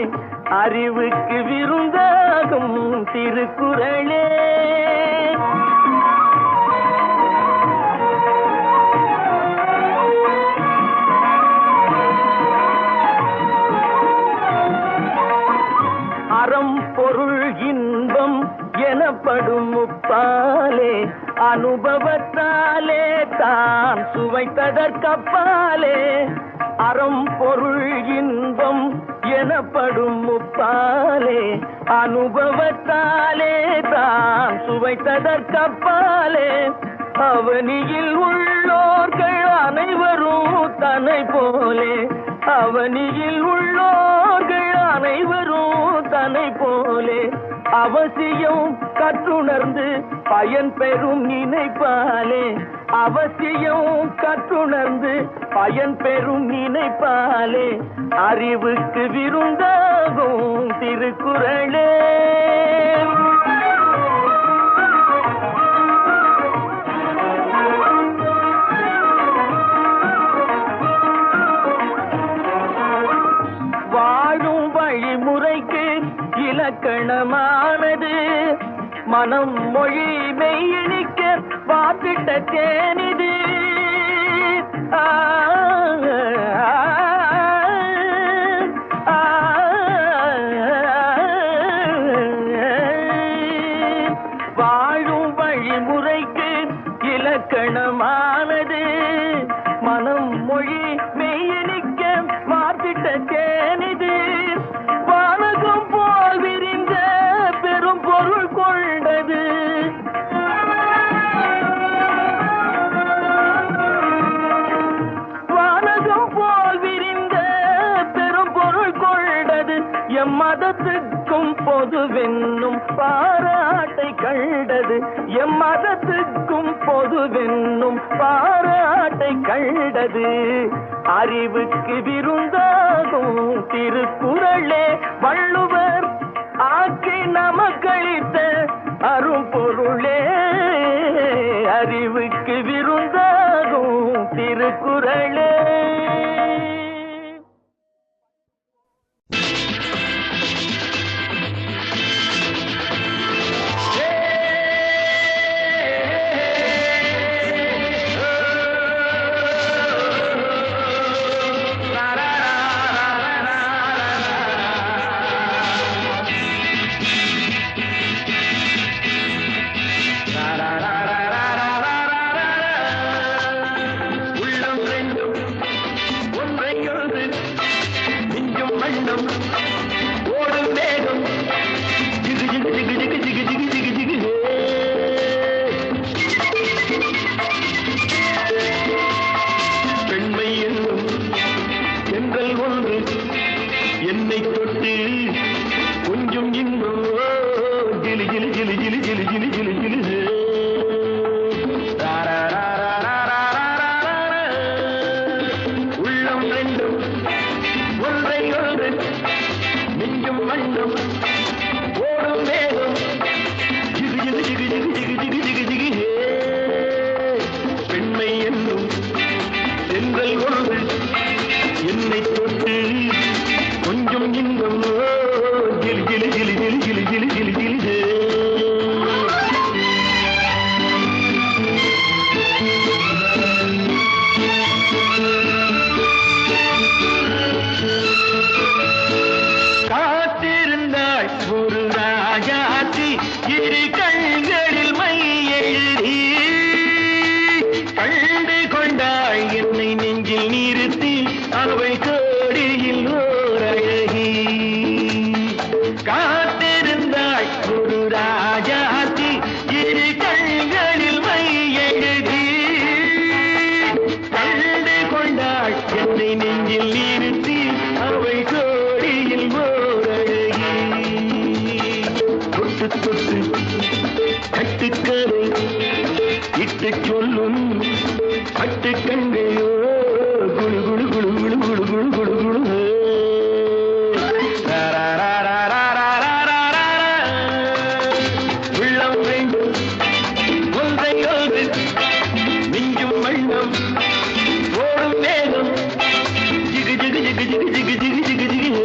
அறிவுக்கு விருந்தாகும் திருக்குறளே. அறம் பொருள் இன்பம் எனப்படும் முப்பாலே, அனுபவத்தாலே தான் சுவைத்ததற்கப்பாலே. அறம் பொருள் இன்பம் எனப்படும் முப்பாலே, அனுபவத்தாலே தான் சுவைத்ததற்கப்பாலே. அவனியில் உள்ளோர்கள் அனைவரும் தன்னை போலே, அவனியில் உள்ளோர்கள் அனைவரும் தன்னை போலே. அவசியம் கற்றுணர்ந்து பயன் பெறும் நினைப்பாலே, அவசியம் கற்றுணர்ந்து பயன் பெறும் நினைப்பாலே. அறிவுக்கு விருந்தாகும் திருக்குறளே. வாழும் வழிமுறைக்கு இலக்கணமானது மனம் மொழி மெய்யணிக்க வாத்திட்ட தேனிது. வாழும் வழிமுறைக்கு இலக்கணமானது மனம் மொழி மெய்யணிக்க வாத்திட்ட தேனிது. வானகம் போல் விரிந்த பெரும் பொருள் கொண்டது. வானகம் போல் விரிந்த பெரும் பொருள் கொண்டது. எம்மதத்துக்கும் பொதுவென்னும் பாராட்டை கண்டது. எம்மதத்துக்கும் பொதுவென்னும் பாராட்டை கண்டது. அறிவுக்கு விருந்தாகும் திருக்குறளே, வள்ளுவர் ஆக்கி நமக்களித்த அரும்பொருளே. அறிவுக்கு விருந்தாகும் திருக்குறளே. வண்ணம் ஓடும் வேகம் ஜிகு ஜிகு ஜிகு ஜிகு ஜிகு ஜிகு ஜிகு ஜிகு பெண்மை என்னும் என்றல் ஒன்று என்னை தொட்டு கொஞ்சம் இன்னும் ஜிலி ஜிலி ஜிலி ஜிலி ஜிலி ஜிலி ஜிலி ஜிலி உள்ளம் ரெண்டும் ஒன்றை ஒன்று மிஞ்சும் வண்ணம் ஓடும் வேகம் ஜிகு ஜிகு ஜிகு ஜிகு ஜிகு ஜிகு ஜிகு ஜிகு பெண்மை என்னும் சென்றல் ஒன்று என்னை தொட்டு கொஞ்சம் இன்பம் ஜிலி ஜிலி ஜிலி ஜிலி ஜிலி ஜிலி ஜிலி ஜிலி காத்திருந்தாள் ஒரு ராஜாத்தி இரு கண்களில் மை எழுதி கண்டு கொண்டாள் என்னை நெஞ்சில் நிறுத்தி அவள் கோடியில் ஓர் அழகி காத்திருந்தாள் ஒரு ராஜாத்தி இரு கண்களில் மை எழுதி கண்டு கொண்டாள் என்னை நெஞ்சில் நிறுத்தி அவள் கோடியில் ஓர் அழகி தொட்டு தொட்டு கட்டுக்கரை இட்டு சொல்லும் பட்டு கண்கையோ குழு குழு குழு குழு குழு குழு குழு குழு உள்ளம் வேண்டும் ஒன்றை ஒன்று மிஞ்சும் வண்ணம் ஓடும் வேகம் ஜிகு ஜிகு ஜிகு ஜிகு ஜிகு ஜிகு ஜிகு ஜிகு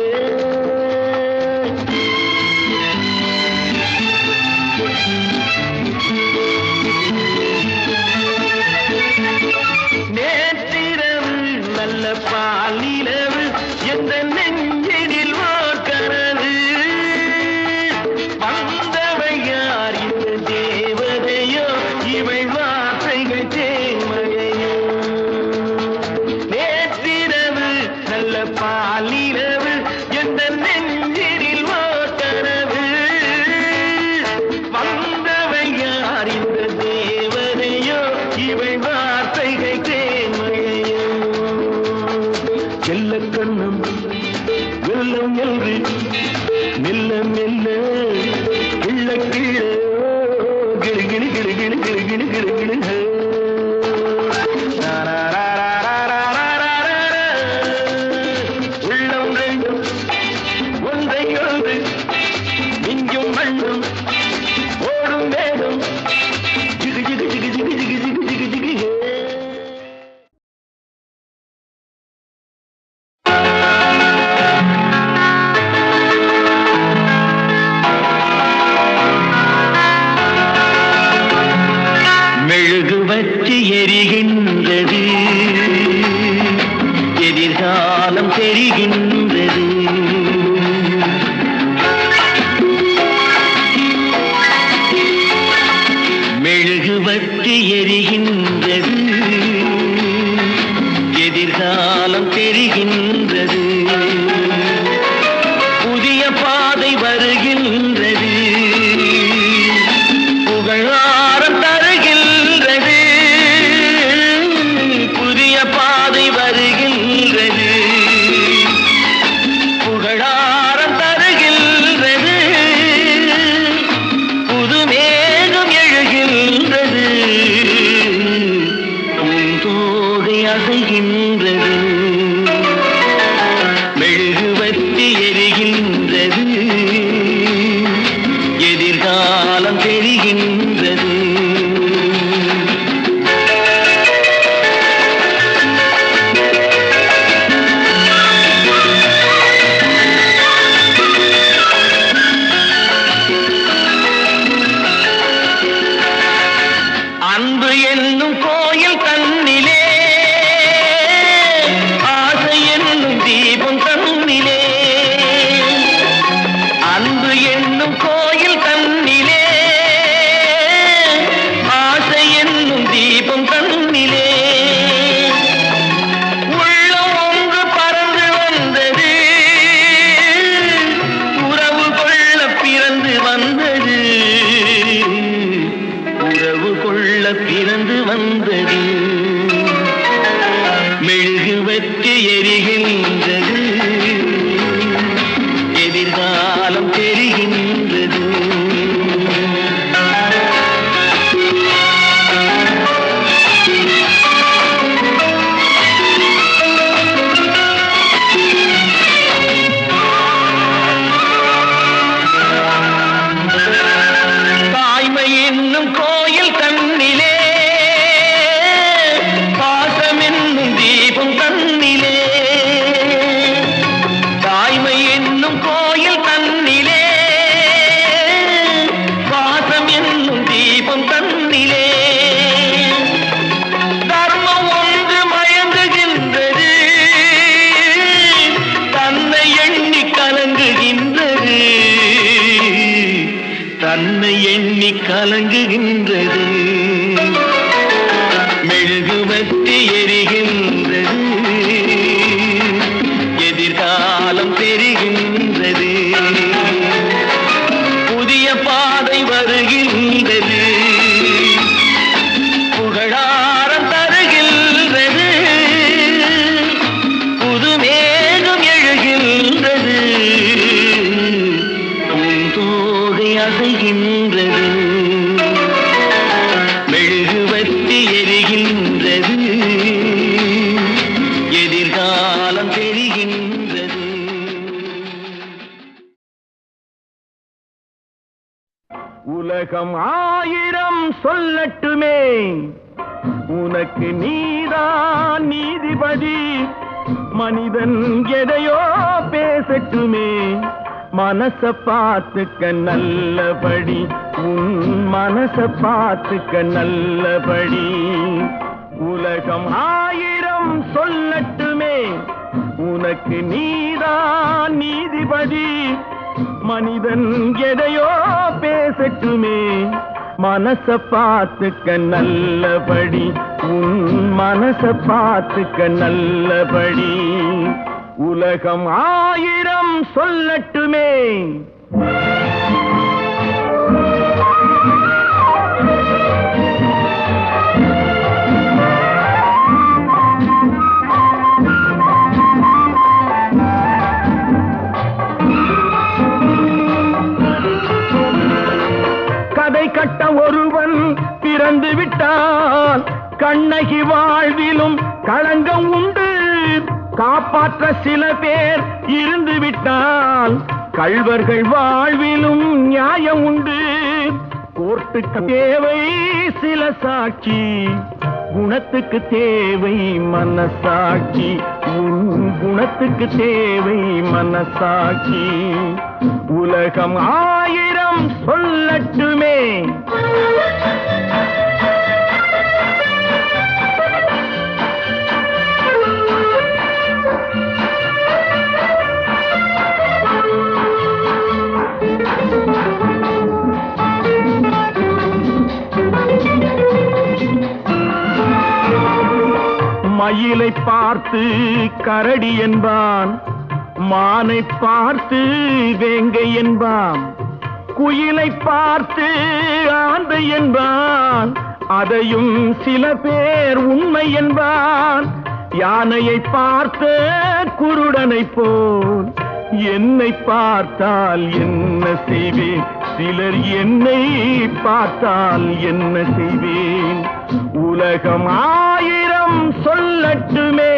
நேற்றிரவு நல்ல பால் நிலவு எந்த நெஞ்சினில் ஓர் கனவு வந்தவள் யார் இந்த தேவதையோ இவள் வார்த்தைகள் தேன்மழையோ நேற்றிரவு நல்ல பால் நிலவு எந்த நெஞ்சினில் ஓர் கனவு வந்தவள் யார் இந்த தேவதையோ இவள் வார்த்தைகள் தேன்மழையோ செல்ல கண்ணம் வெள்ளம் என்று மெல்ல மெல்ல கிள்ள கீழே கிளி கிளி கிளி கிளி கிளி கிளி கிளி கிளி உள்ளம் ரெண்டும் ஒன்றை ஒன்று மிஞ்சும் வண்ணம் ஓடும் வேகம் ஜிகு ஜிகு ஜிகு ஜிகு ஜிகு ஜிகு ஜிகு ஜிகு மெழுகு வச்சு எரிகின்றது எதிர்காலம் தெரிகின்றது மெழுகு வச்சு எரிகின்றது எதிர்காலம் தெரிகின்றது புதிய பாதை வருகின்றது புகழாரம் தருகின்றது புதிய பாதை வருகின்றது புகழாரம் தருகின்றது புதுமேகம் எழுகின்றது தோகை அசைகின்றது மெழுகுவர்த்தி எரிகின்றது எதிர்காலம் தெரிகின்றது அன்பு என்னும் கோயில் தன்னிலே ஆசை என்னும் தீபம் தன்னிலே அன்பு என்னும் கோயில் தன்னிலே ஆசை என்னும் தீபம் தன்னிலே உள்ளம் ஒன்று பறந்து வந்தது கலங்குகின்றது, மெழுகுவர்த்தி எரிகின்றது, எதிர்காலம் தெரிகின்றது, புதிய பாதை வருகின்றது, புகழாரம் தருகின்றது, புது மேகம் எழுகின்றது, பூந்தோகை அசைகின்றது, மெழுகுவர்த்தி எரிகின்றது, எதிர்காலம் தெரிகின்றது. உலகம் ஆயிரம் சொல்லட்டுமே, உனக்கு நீதான் நீதிபதி, மனிதன் எதையோ பேசட்டுமே, மனச பார்த்துக்க நல்லபடி, உன் மனச பார்த்துக்க நல்லபடி. உலகம் ஆயிரம் சொல்லட்டுமே, உனக்கு நீதான் நீதிபதி, மனிதன் எதையோ பேசட்டுமே, மனச பார்த்துக்க நல்லபடி, உன் மனச பார்த்துக்க நல்லபடி. உலகம் ஆயிரம் சொல்லட்டுமே. கதை கட்ட ஒருவன் பிறந்து விட்டால் கண்ணகி வாழ்விலும் களங்கம் உண்டு, காப்பாற்ற சில பேர் இருந்து விட்டால் கள்வர்கள் வாழ்விலும் நியாயம் உண்டு. கோர்ட்டுக்கு தேவை சில சாட்சி, குணத்துக்கு தேவை மனசாட்சி, உன் குணத்துக்கு தேவை மனசாட்சி. உலகம் ஆயிரம் சொல்லட்டுமே. மயிலை பார்த்து கரடி என்பான், மானை பார்த்து வேங்கை என்பான், குயிலை பார்த்து ஆந்தை என்பான், அதையும் சில பேர் உண்மை என்பான். யானையை பார்த்த குருடனை போல் என்னை பார்த்தால் என்ன செய்வேன், சிலர் என்னை பார்த்தால் என்ன செய்வேன். உலகம் ஆயிரம் சொல்லட்டுமே.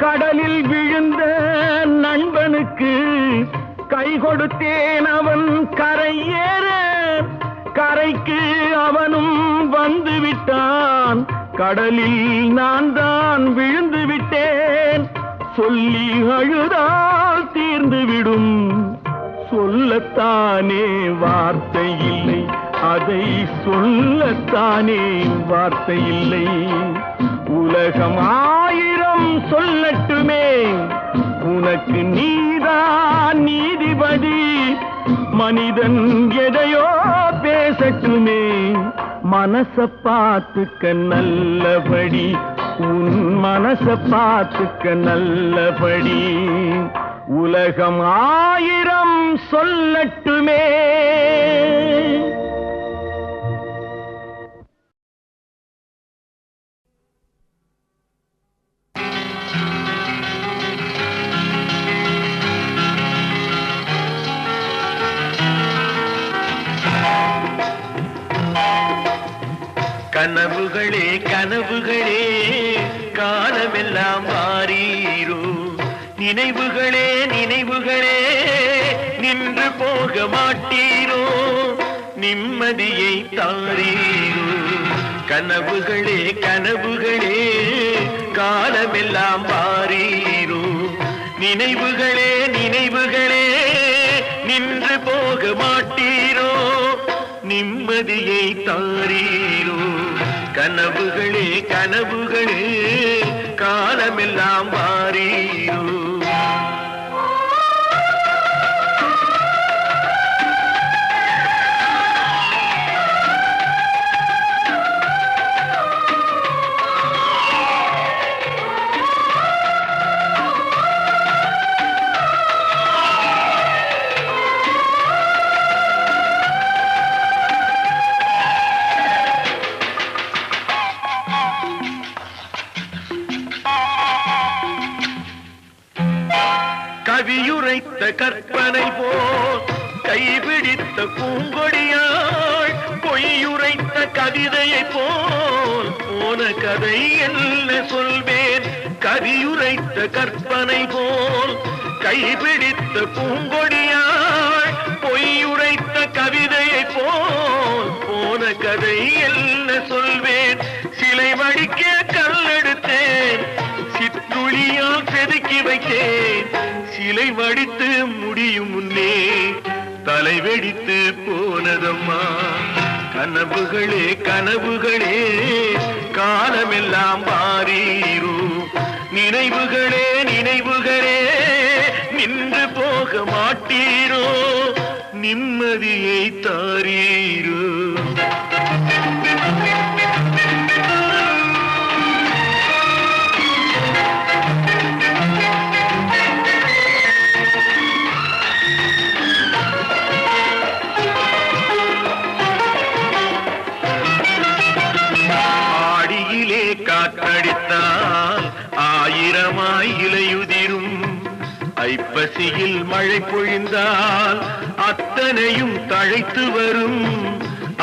கடலில் விழுந்த நண்பனுக்கு கை கொடுத்தேன், அவன் கரையேற கரைக்கு அவனும் வந்து விட்டான், கடலில் நான் தான் விழுந்து விட்டேன். சொல்லி அழுதால் தீர்ந்துவிடும், சொல்லத்தானே வார்த்தை இல்லை, அதை சொல்லத்தானே வார்த்தை இல்லை. உலகம் ஆயிரம் சொல்லட்டுமே, உனக்கு நீதான் நீதிபதி, மனிதன் எதையோ பேசட்டுமே, மனச பார்த்துக்க நல்லபடி, உன் மனச பார்த்துக்க நல்லபடி. உலகம் ஆயிரம் சொல்லட்டுமே. கனவுகளே கனவுகளே காலமெல்லாம் மாறீரோ, நினைவுகளே நினைவுகளே நின்று போக மாட்டீரோ, நிம்மதியை தாரீரோ. கனவுகளே கனவுகளே காலமெல்லாம் மாறீரோ, நினைவுகளே நினைவுகளே நின்று போக மாட்டீரோ நிம்மதியை தாரீரோ கனவுகளே கனவுகளே காலமெல்லாம் மாறீரோ கவியுரைத்த கற்பனை போல் கைபிடித்த பூங்கொடியாள் பொய்யுரைத்த கவிதையை போல் போன கதை என்ன சொல்வேன் கவியுரைத்த கற்பனை போல் கைபிடித்த பூங்கொடியாள் பொய்யுரைத்த கவிதையை போல் போன கதை என்ன சொல்வேன் சிலை வடிக்க கல்லெடுத்தேன் சிற்றுளியால் செதுக்கி வைத்தேன் சிலை வடித்து முடியும் முன்னே தலை வெடித்து போனதம்மா கனவுகளே கனவுகளே காலமெல்லாம் மாறீரோ நினைவுகளே நினைவுகளே நின்று போக மாட்டீரோ நிம்மதியை தாரீரோ காற்றடித்தால் ஆயிரமாய் இலையுதிரும் ஐப்பசியில் மழை பொழிந்தால் அத்தனையும் தழைத்து வரும்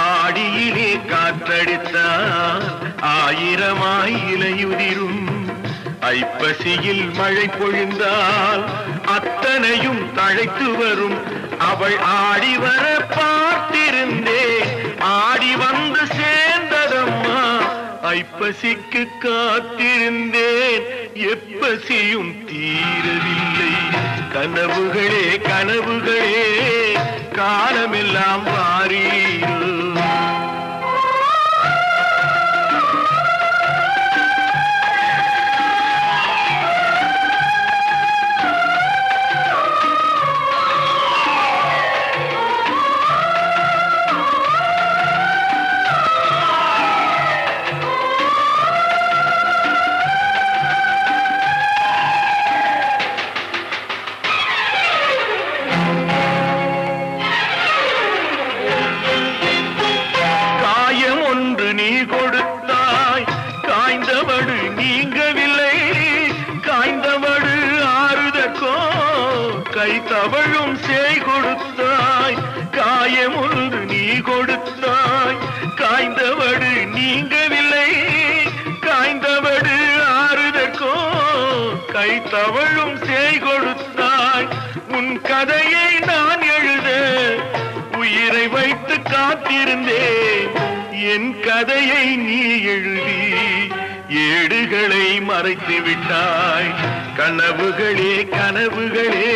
ஆடியிலே காற்றடித்தால் ஆயிரமாய் இலையுதிரும் ஐப்பசியில் மழை பொழிந்தால் அத்தனையும் தழைத்து வரும் அவள் ஆடி வர பார்த்திருந்தேன் ஆடி வந்து சேர்ந்ததம்மா ஐப்பசிக்கு காத்திருந்தேன் எப்பசியும் தீரவில்லை கனவுகளே கனவுகளே காலமெல்லாம் மாறீரோ நீ கொடுத்தாய் காய்ந்தவடு நீங்கவில்லை காய்ந்தவடு ஆறுதற்கோ கை தவழும் சேய் கொடுத்தாய் காயம் ஒன்று நீ கொடுத்தாய் காய்ந்தவடு நீங்கவில்லை காய்ந்தவடு ஆறுதற்கோ கை தவழும் சேய் கொடுத்தாய் உன் கதையை நான் எழுத உயிரை வைத்து காத்திருந்தேன் என் கதையை நீ எழுதி ஏடுகளை மறைத்து விட்டாய் கனவுகளே கனவுகளே